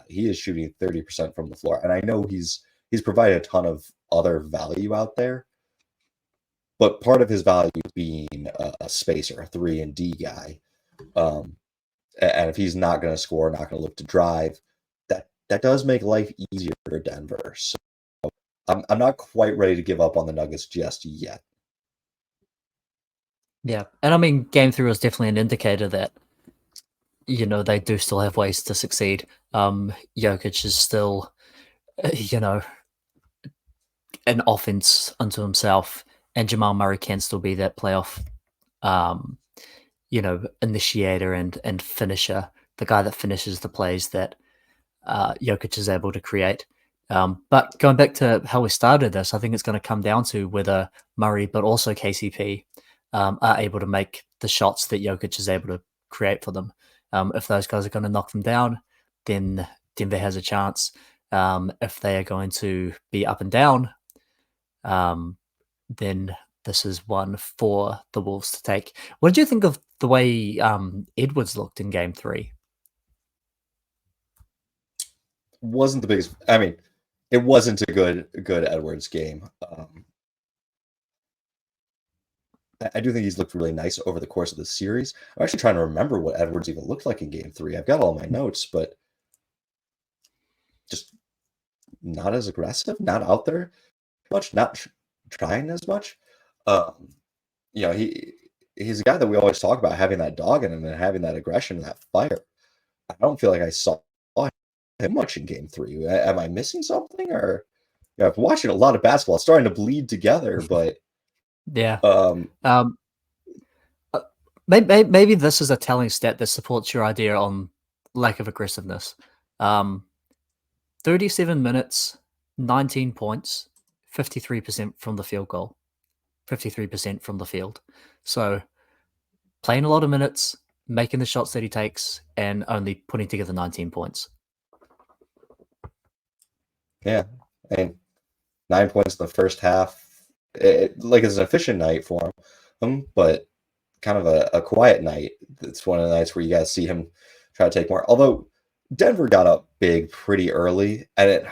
He is shooting 30% from the floor, and I know he's provided a ton of other value out there, but part of his value is being a spacer, a 3 and D guy. And if he's not going to score, not going to look to drive, that does make life easier for Denver. So I'm not quite ready to give up on the Nuggets just yet. Yeah, and I mean, Game 3 was definitely an indicator that they do still have ways to succeed. Jokic is still, an offense unto himself, and Jamal Murray can still be that playoff, um, initiator and finisher, the guy that finishes the plays that Jokic is able to create. But going back to how we started this, I think it's going to come down to whether Murray, but also KCP, are able to make the shots that Jokic is able to create for them. If those guys are going to knock them down, then Denver has a chance. If they are going to be up and down, then this is one for the Wolves to take. What did you think of the way Edwards looked in Game 3? Wasn't the biggest. I mean, it wasn't a good Edwards game. I do think he's looked really nice over the course of the series. I'm actually trying to remember what Edwards even looked like in Game 3. I've got all my notes, but just not as aggressive, not out there much, not trying as much. He's a guy that we always talk about having that dog in him and having that aggression and that fire. I don't feel like I saw him much in Game 3. Am I missing something? Or I've watching a lot of basketball. It's starting to bleed together, but yeah. Maybe this is a telling stat that supports your idea on lack of aggressiveness. 37 minutes, 19 points, 53% from the field goal, 53% from the field. So playing a lot of minutes, making the shots that he takes, and only putting together 19 points. Yeah, and 9 points in the first half. It's an efficient night for him, but kind of a quiet night. It's one of the nights where you guys see him try to take more. Although Denver got up big pretty early, and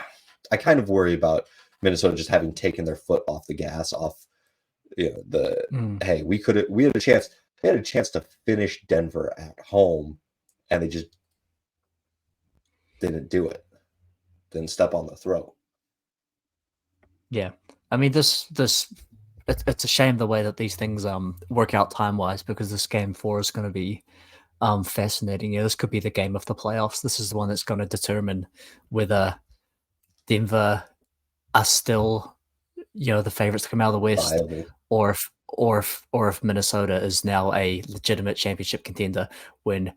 I kind of worry about Minnesota just having taken their foot off the gas. Hey, we had a chance. They had a chance to finish Denver at home, and they just didn't do it. Didn't step on the throat. Yeah, I mean it's a shame the way that these things work out time wise, because this Game 4 is going to be fascinating. Yeah, this could be the game of the playoffs. This is the one that's going to determine whether Denver are still the favorites to come out of the West, or if Minnesota is now a legitimate championship contender, when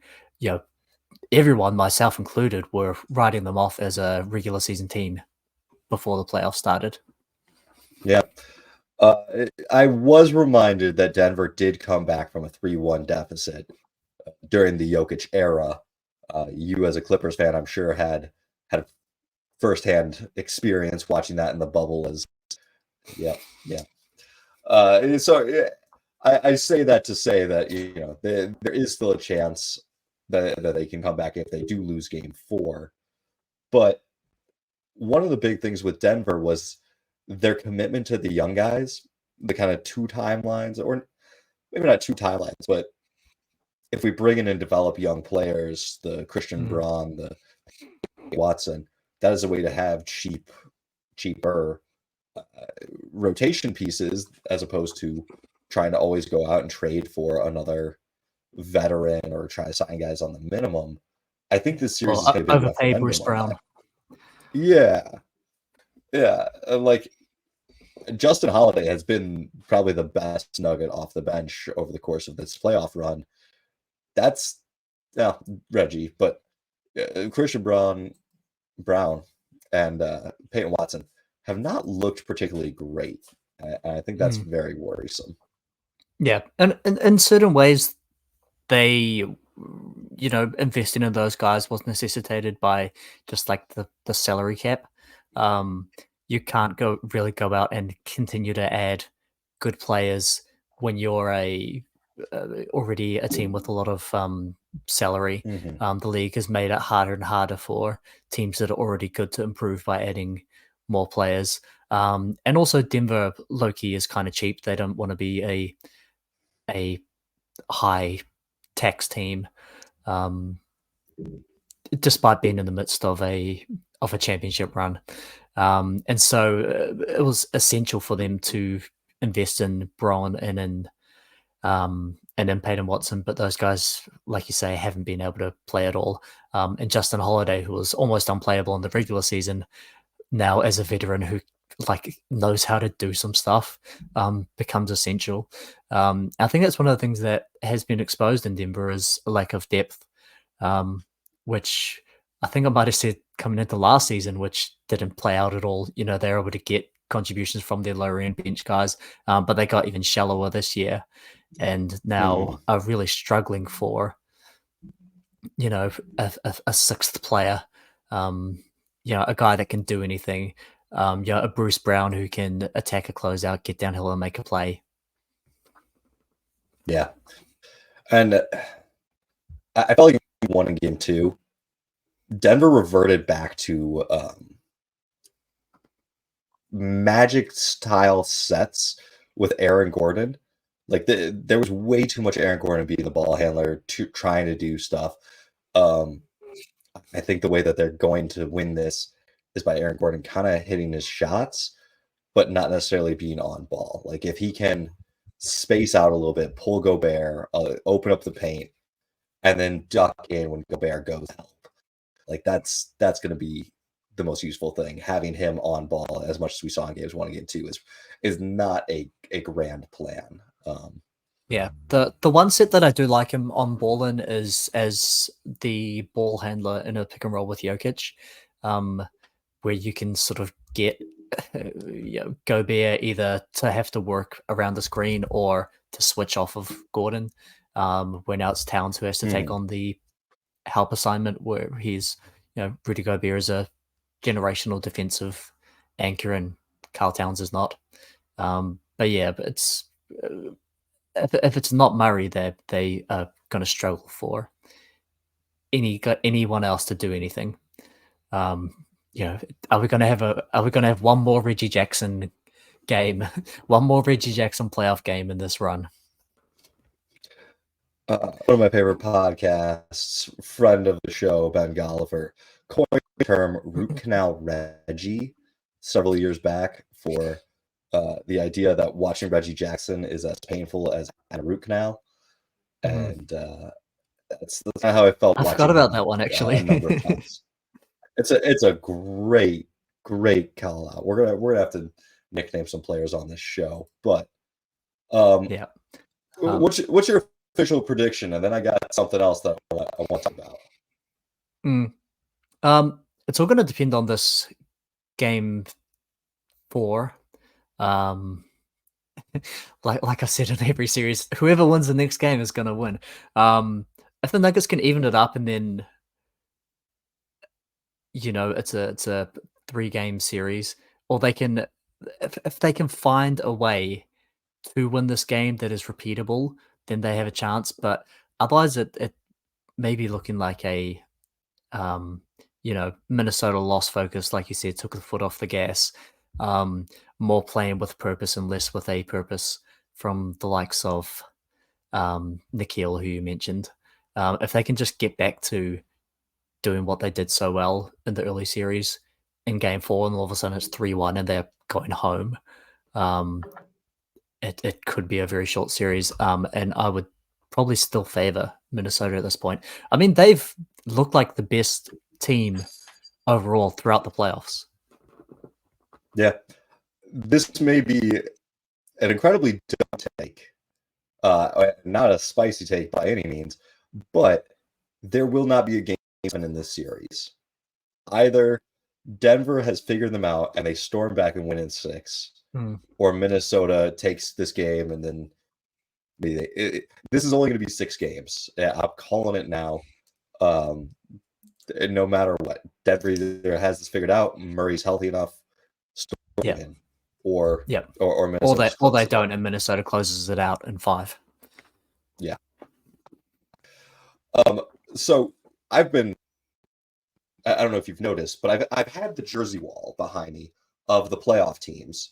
everyone, myself included, were writing them off as a regular season team before the playoffs started. Yeah. I was reminded that Denver did come back from a 3-1 deficit during the Jokic era. You, as a Clippers fan, I'm sure had firsthand experience watching that in the bubble. Yeah. So I say that to say that there is still a chance that they can come back if they do lose Game 4. But one of the big things with Denver was their commitment to the young guys, the kind of two timelines, or maybe not two timelines, but if we bring in and develop young players, the Christian Braun, the Watson, that is a way to have cheaper rotation pieces, as opposed to trying to always go out and trade for another veteran or try to sign guys on the minimum. I think this series is going to be overpaid Bruce Brown. Yeah. Like Justin Holiday has been probably the best nugget off the bench over the course of this playoff run. That's Reggie, but Christian Brown and Peyton Watson have not looked particularly great. I think that's very worrisome. Yeah, and in certain ways, they, investing in those guys was necessitated by just like the salary cap. You can't really go out and continue to add good players when you're already a team with a lot of salary. The league has made it harder and harder for teams that are already good to improve by adding more players. And also Denver, low-key, is kind of cheap. They don't want to be a high tax team, despite being in the midst of a of a championship run. And so it was essential for them to invest in Braun and in Peyton Watson, but those guys, like you say, haven't been able to play at all. And Justin Holiday, who was almost unplayable in the regular season, now as a veteran who like knows how to do some stuff, becomes essential. I think that's one of the things that has been exposed in Denver is a lack of depth, which I think I might have said coming into last season, which didn't play out at all. You know, they're able to get contributions from their lower end bench guys, but they got even shallower this year, and now are really struggling for, you know, a sixth player, you know, a guy that can do anything, you know, a Bruce Brown who can attack a closeout, get downhill, and make a play. Yeah, and I felt like in one in game two, Denver reverted back to Magic style sets with Aaron Gordon. Like there was way too much Aaron Gordon being the ball handler, trying to do stuff. I think the way that they're going to win this is by Aaron Gordon kind of hitting his shots, but not necessarily being on ball. Like if he can space out a little bit, pull Gobert, open up the paint, and then duck in when Gobert goes help. Like that's going to be the most useful thing. Having him on ball as much as we saw in games 1 and game 2 is not a grand plan. Yeah, the one set that I do like him on ball in is as the ball handler in a pick and roll with Jokic, where you can sort of get you know, Gobert either to have to work around the screen or to switch off of Gordon. When now it's Towns who has to take on the help assignment, where he's, you know, Rudy Gobert is a generational defensive anchor and Karl Towns is not. But yeah, but it's if it's not Murray, they are going to struggle for anyone else to do anything. You know, are we going to have one more Reggie Jackson game, one more Reggie Jackson playoff game in this run? One of my favorite podcasts, friend of the show, Ben Golliver, coined the term root canal Reggie several years back for the idea that watching Reggie Jackson is as painful as a root canal. And that's kind of how I felt. I forgot about that one, a actually. number of times. It's a great call out. We're gonna have to nickname some players on this show, but Yeah. what's your official prediction? And then I got something else that I want to talk about. It's all going to depend on this game 4. Like I said in every series, whoever wins the next game is going to win. If the Nuggets can even it up and then, you know, it's a 3-game series, or they can, if they can find a way to win this game that is repeatable, then they have a chance. But otherwise, it may be looking like a, you know, Minnesota lost focus, like you said, took the foot off the gas. More playing with purpose and less with a purpose from the likes of Nikhil, who you mentioned. If they can just get back to doing what they did so well in the early series in game 4, and all of a sudden it's 3-1 and they're going home, it could be a very short series. And I would probably still favor Minnesota at this point. I mean, they've looked like the best team overall throughout the playoffs. Yeah. This may be an incredibly dumb take, not a spicy take by any means, but there will not be a game in this series. Either Denver has figured them out and they storm back and win in 6, or Minnesota takes this game and then this is only going to be 6 games. I'm calling it now. No matter what, Denver either has this figured out, Murray's healthy enough, in, or Minnesota or they don't, and Minnesota closes it out in 5. Yeah. So I don't know if you've noticed, but I've had the jersey wall behind me of the playoff teams.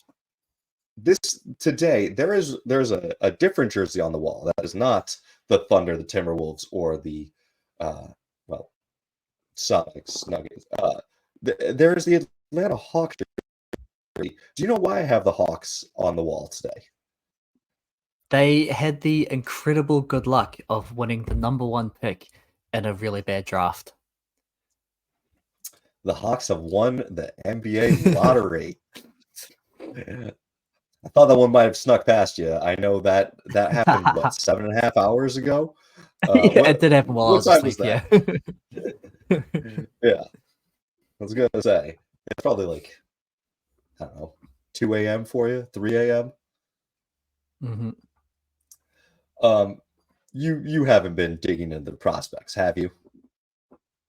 Today there's a different jersey on the wall that is not the Thunder, the Timberwolves, or the Celtics, Nuggets. There's the Atlanta Hawks. Do you know why I have the Hawks on the wall today? They had the incredible good luck of winning the number 1 pick in a really bad draft. The Hawks have won the NBA lottery. I thought that one might have snuck past you. I know that happened, what, 7.5 hours ago? Yeah, it did happen while I What was time was asleep, that? yeah. Yeah, I was going to say. It's probably like, I don't know, 2 a.m. for you, 3 a.m.? Mhm. You haven't been digging into the prospects, have you?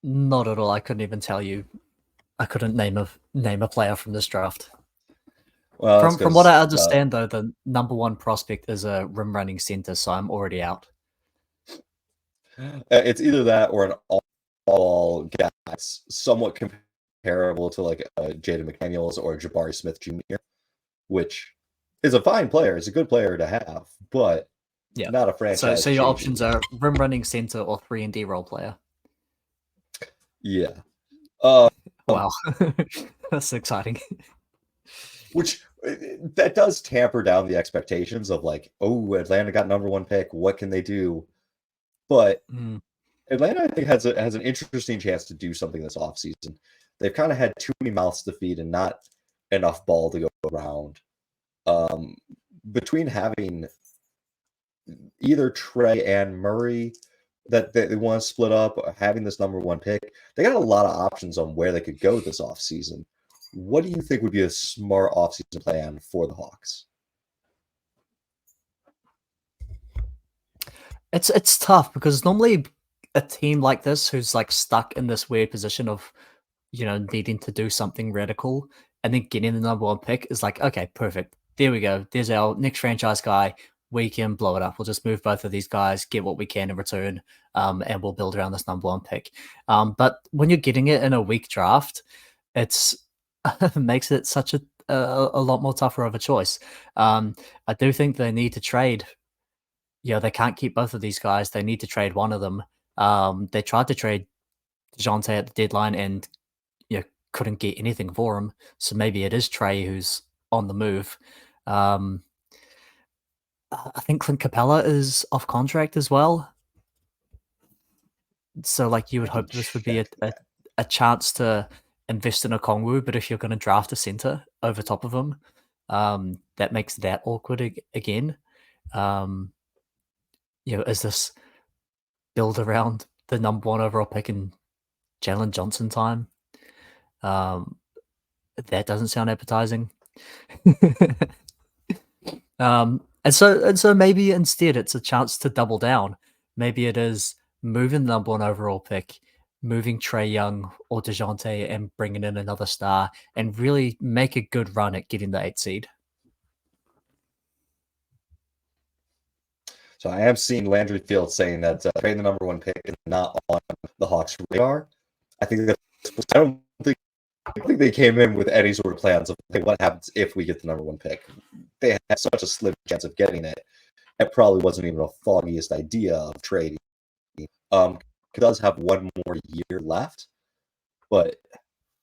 Not at all. I couldn't even tell you. I couldn't name a player from this draft. Well, that's From what because I understand, though, the number 1 prospect is a rim running center, so I'm already out. it's either that or an all guy that's somewhat comparable to like Jaden McDaniels or Jabari Smith Jr., which is a fine player. It's a good player to have, but Yeah. not a So franchise your changing. options are rim running center or 3-and-D role player. Yeah. Wow. That's exciting. Which that does tamper down the expectations of like, oh, Atlanta got number 1 pick. What can they do? But Mm. Atlanta, I think, has an interesting chance to do something this offseason. They've kind of had too many mouths to feed and not enough ball to go around. Between having either Trey and Murray that they want to split up, or having this number 1 pick, they got a lot of options on where they could go this offseason. What do you think would be a smart offseason plan for the Hawks? It's tough because normally a team like this who's like stuck in this weird position of, needing to do something radical and then getting the number 1 pick is like, okay, perfect. There we go. There's our next franchise guy. We can blow it up. We'll just move both of these guys, get what we can in return, and we'll build around this number 1 pick. But when you're getting it in a weak draft, it's makes it such a lot more tougher of a choice. I do think they need to trade. Yeah, they can't keep both of these guys. They need to trade one of them. They tried to trade DeJounte at the deadline and couldn't get anything for him. So maybe it is Trey who's on the move. Um, I think Clint Capella is off contract as well. So like you I would can hope this would be check that. a chance to invest in a Kongwu, but if you're going to draft a center over top of him, that makes that awkward again. Um, is this build around the number 1 overall pick in Jalen Johnson time? That doesn't sound appetizing. And so maybe instead it's a chance to double down. Maybe it is moving the number 1 overall pick, moving Trey Young or DeJounte and bringing in another star and really make a good run at getting the 8 seed. So I am seeing Landry Fields saying that trading the number 1 pick is not on the Hawks' radar. I think that I think they came in with any sort of plans of, hey, what happens if we get the number 1 pick. They had such a slim chance of getting it. It probably wasn't even a foggiest idea of trading. It does have 1 more year left, but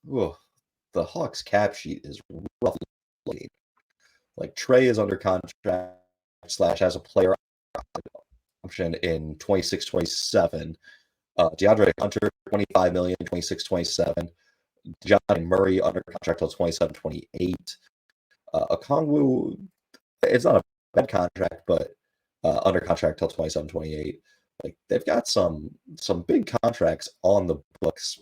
the Hawks cap sheet is roughly like Trey is under contract / as a player option in 26-27. DeAndre Hunter, 25 million, 26-27. John Murray under contract till 27-28. Okongwu, it's not a bad contract, but under contract till 27-28. Like they've got some big contracts on the books.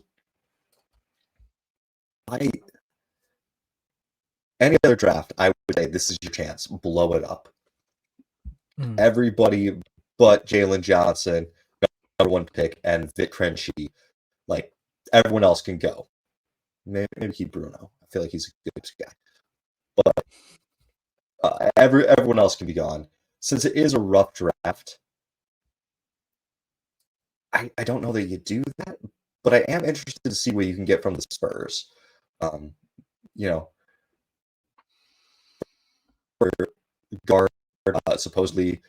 Any other draft, I would say this is your chance. Blow it up. Everybody but Jalen Johnson, number 1 pick, and Vic Krejci, like everyone else can go. Maybe keep Bruno. I feel like he's a good guy. But everyone else can be gone. Since it is a rough draft, I don't know that you do that, but I am interested to see what you can get from the Spurs. You know, for guard, supposedly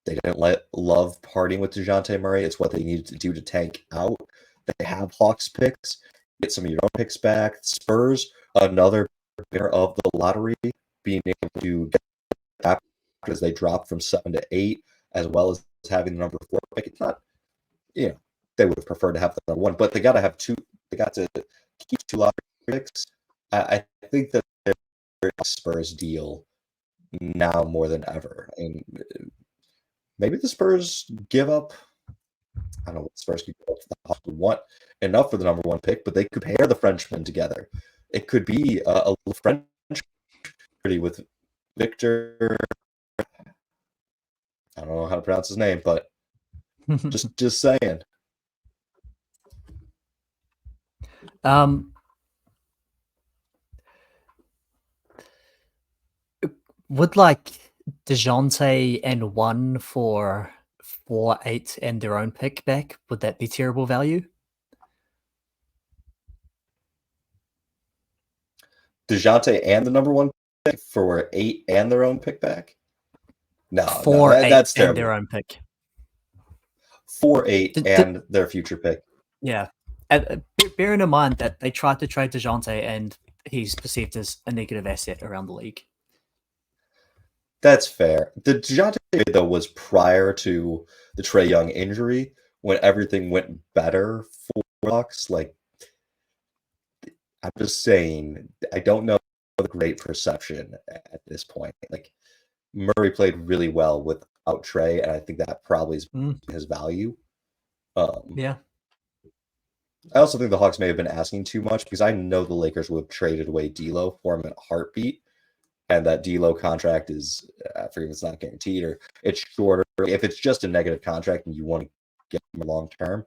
they didn't love partying with DeJounte Murray. It's what they needed to do to tank out. They have Hawks picks. get some of your own picks back. Spurs, another winner of the lottery, being able to get that as they drop from 7 to 8, as well as having the number 4 pick. It's not, they would have preferred to have the number 1, but they got to have 2. They got to keep 2 lottery picks. I think that they're a Spurs deal now more than ever. And maybe the Spurs give up. I don't know what the Spurs could give up. The Hawks would want enough for the number 1 pick, but they could pair the Frenchmen together. It could be a little French with Victor. I don't know how to pronounce his name, but just saying. Would like DeJounte and 1 for 4, 8 and their own pick back, would that be terrible value? DeJounte and the number 1 pick for 8 and their own pick back? No, 4, 8 that's and terrible. their own pick. 4, 8 and their future pick. Yeah. Bearing in mind that they tried to trade DeJounte and he's perceived as a negative asset around the league. That's fair. The DeJounte trade, though, was prior to the Trae Young injury, when everything went better for Bucks. Like, I'm just saying, I don't know the great perception at this point. Like, Murray played really well without Trae, and I think that probably is his value. Yeah. I also think the Hawks may have been asking too much, because I know the Lakers would have traded away D'Lo for him in a heartbeat. And that D'Lo contract is, I forget if it's not guaranteed or it's shorter. If it's just a negative contract and you want to get him long term,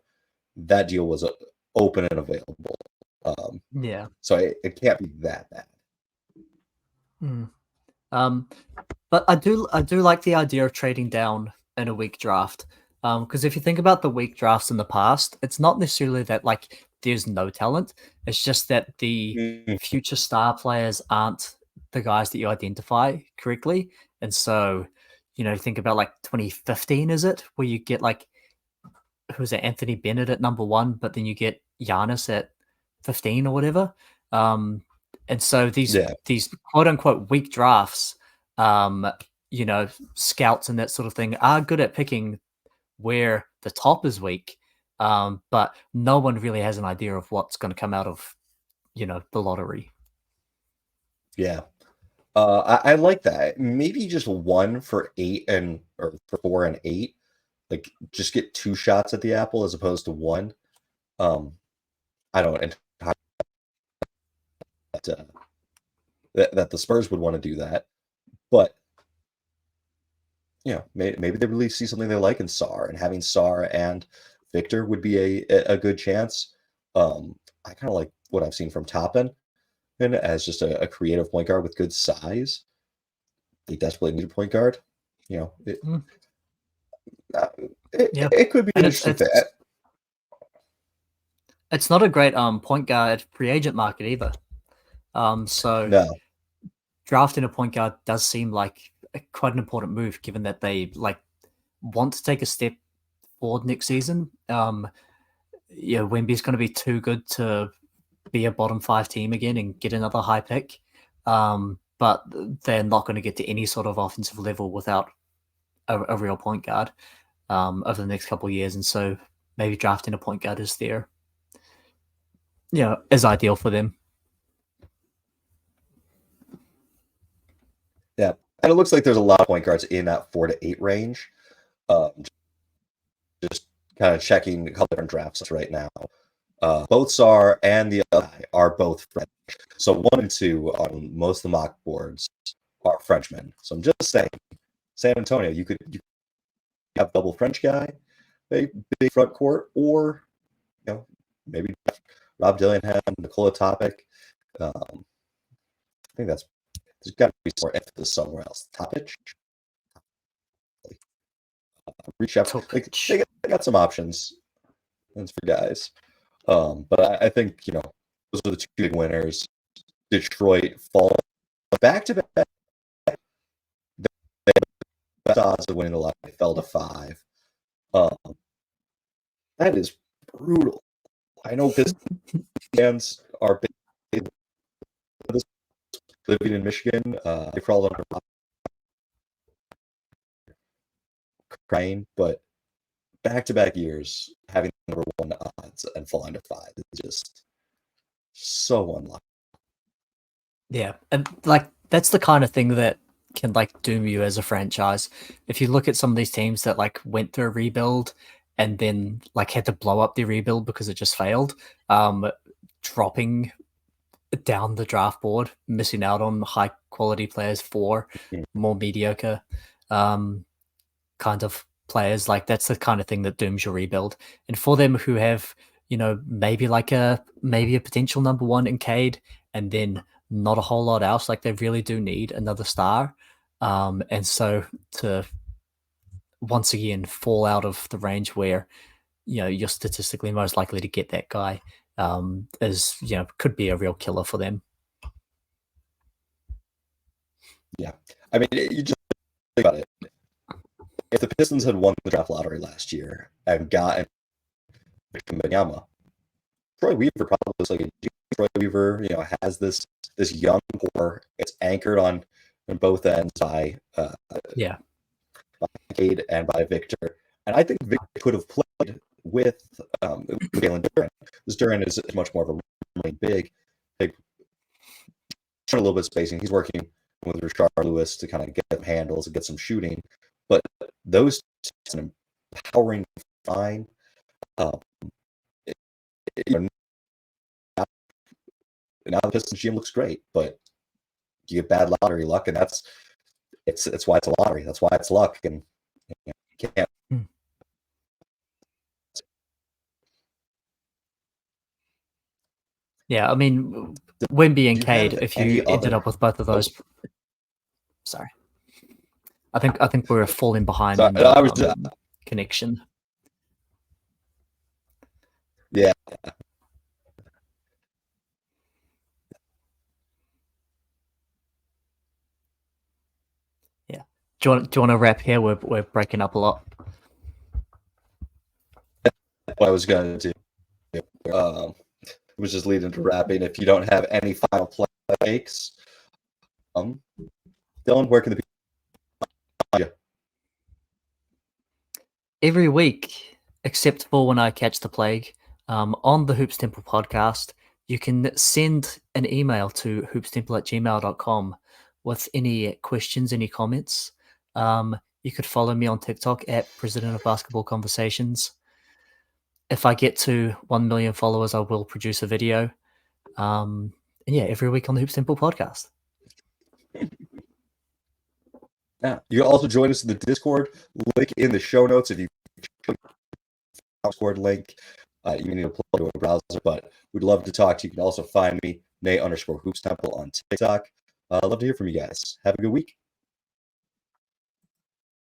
that deal was open and available. Yeah. So it can't be that bad. But I do like the idea of trading down in a weak draft. Because if you think about the weak drafts in the past, it's not necessarily that like there's no talent. It's just that the future star players aren't the guys that you identify correctly. And so, think about like 2015, is it? Where you get like, who's it, Anthony Bennett at number 1, but then you get Giannis at 15 or whatever. And so these quote unquote weak drafts, scouts and that sort of thing are good at picking where the top is weak. But no one really has an idea of what's going to come out of, the lottery. Yeah. I like that. Maybe just 1 for 8 or for 4 and 8. Like, just get 2 shots at the apple as opposed to 1. I don't that the Spurs would want to do that, but maybe they really see something they like in Sarr, and having Sarr and Victor would be a good chance. I kind of like what I've seen from Toppin as just a creative point guard with good size. They desperately need a point guard. It could be an interesting fit. It's not a great point guard free agent market either. So drafting a point guard does seem like quite an important move, given that they want to take a step forward next season. Wemby's going to be too good to be a bottom 5 team again and get another high pick. But they're not going to get to any sort of offensive level without a real point guard over the next couple of years. And so maybe drafting a point guard is is ideal for them. Yeah. And it looks like there's a lot of point guards in that 4 to 8 range. Just kind of checking a couple different drafts right now. Both Sarr and the other guy are both French. So 1 and 2 on most of the mock boards are Frenchmen. So I'm just saying, San Antonio, you could have double French guy, a big front court, or maybe Rob Dillingham, Nikola Topic. I think there's got to be more emphasis somewhere else. Topic. Reach out. They got some options. That's for guys. But I think those are the 2 big winners. Detroit fall back to back. The best odds of winning the lottery fell to 5. That is brutal. I know Pistons fans are big living in Michigan. They crawled under crying, but back-to-back years having number one odds and falling to 5 is just so unlucky. Yeah, and like that's the kind of thing that can like doom you as a franchise. If you look at some of these teams that like went through a rebuild and then like had to blow up their rebuild because it just failed, dropping down the draft board, missing out on high quality players for more mediocre kind of players, like that's the kind of thing that dooms your rebuild. And for them who have, you know, maybe a potential number one in Cade and then not a whole lot else, like they really do need another star. And so to once again fall out of the range where, you know, you're statistically most likely to get that guy, is, you know, could be a real killer for them. Yeah. I mean, you just think about it. If the Pistons had won the draft lottery last year and gotten Wembanyama, Troy Weaver probably looks like a Troy Weaver, you know, has this young core. It's anchored on both ends by Cade and by Victor. And I think Victor could have played with Jalen Duren. Because Duren is much more of a big, showing a little bit of spacing. He's working with Rashard Lewis to kind of get some handles and get some shooting. But those two, an empowering fine. Now the Pistons GM looks great, but you get bad lottery luck, and it's why it's a lottery. That's why it's luck, and you can't. Yeah, I mean, Wemby and Cade, if you ended up with both of those, sorry, I think we're falling behind in the connection. Yeah. Yeah. Do you want to wrap here? We're breaking up a lot. What I was going to do was just leading to wrapping. If you don't have any final play takes, Dylan, where can the people find you? Every week, except for when I catch the plague, on the Hoops Temple podcast, you can send an email to hoopstemple@gmail.com with any questions, any comments. You could follow me on TikTok at President of Basketball Conversations. If I get to 1 million followers, I will produce a video. And yeah, every week on the Hoops Temple podcast. Yeah, you can also join us in the Discord. Link in the show notes. If you Discord link, you need to plug to a browser, but we'd love to talk to you. You can also find me, Nate_Hoops Temple on TikTok. I'd love to hear from you guys. Have a good week.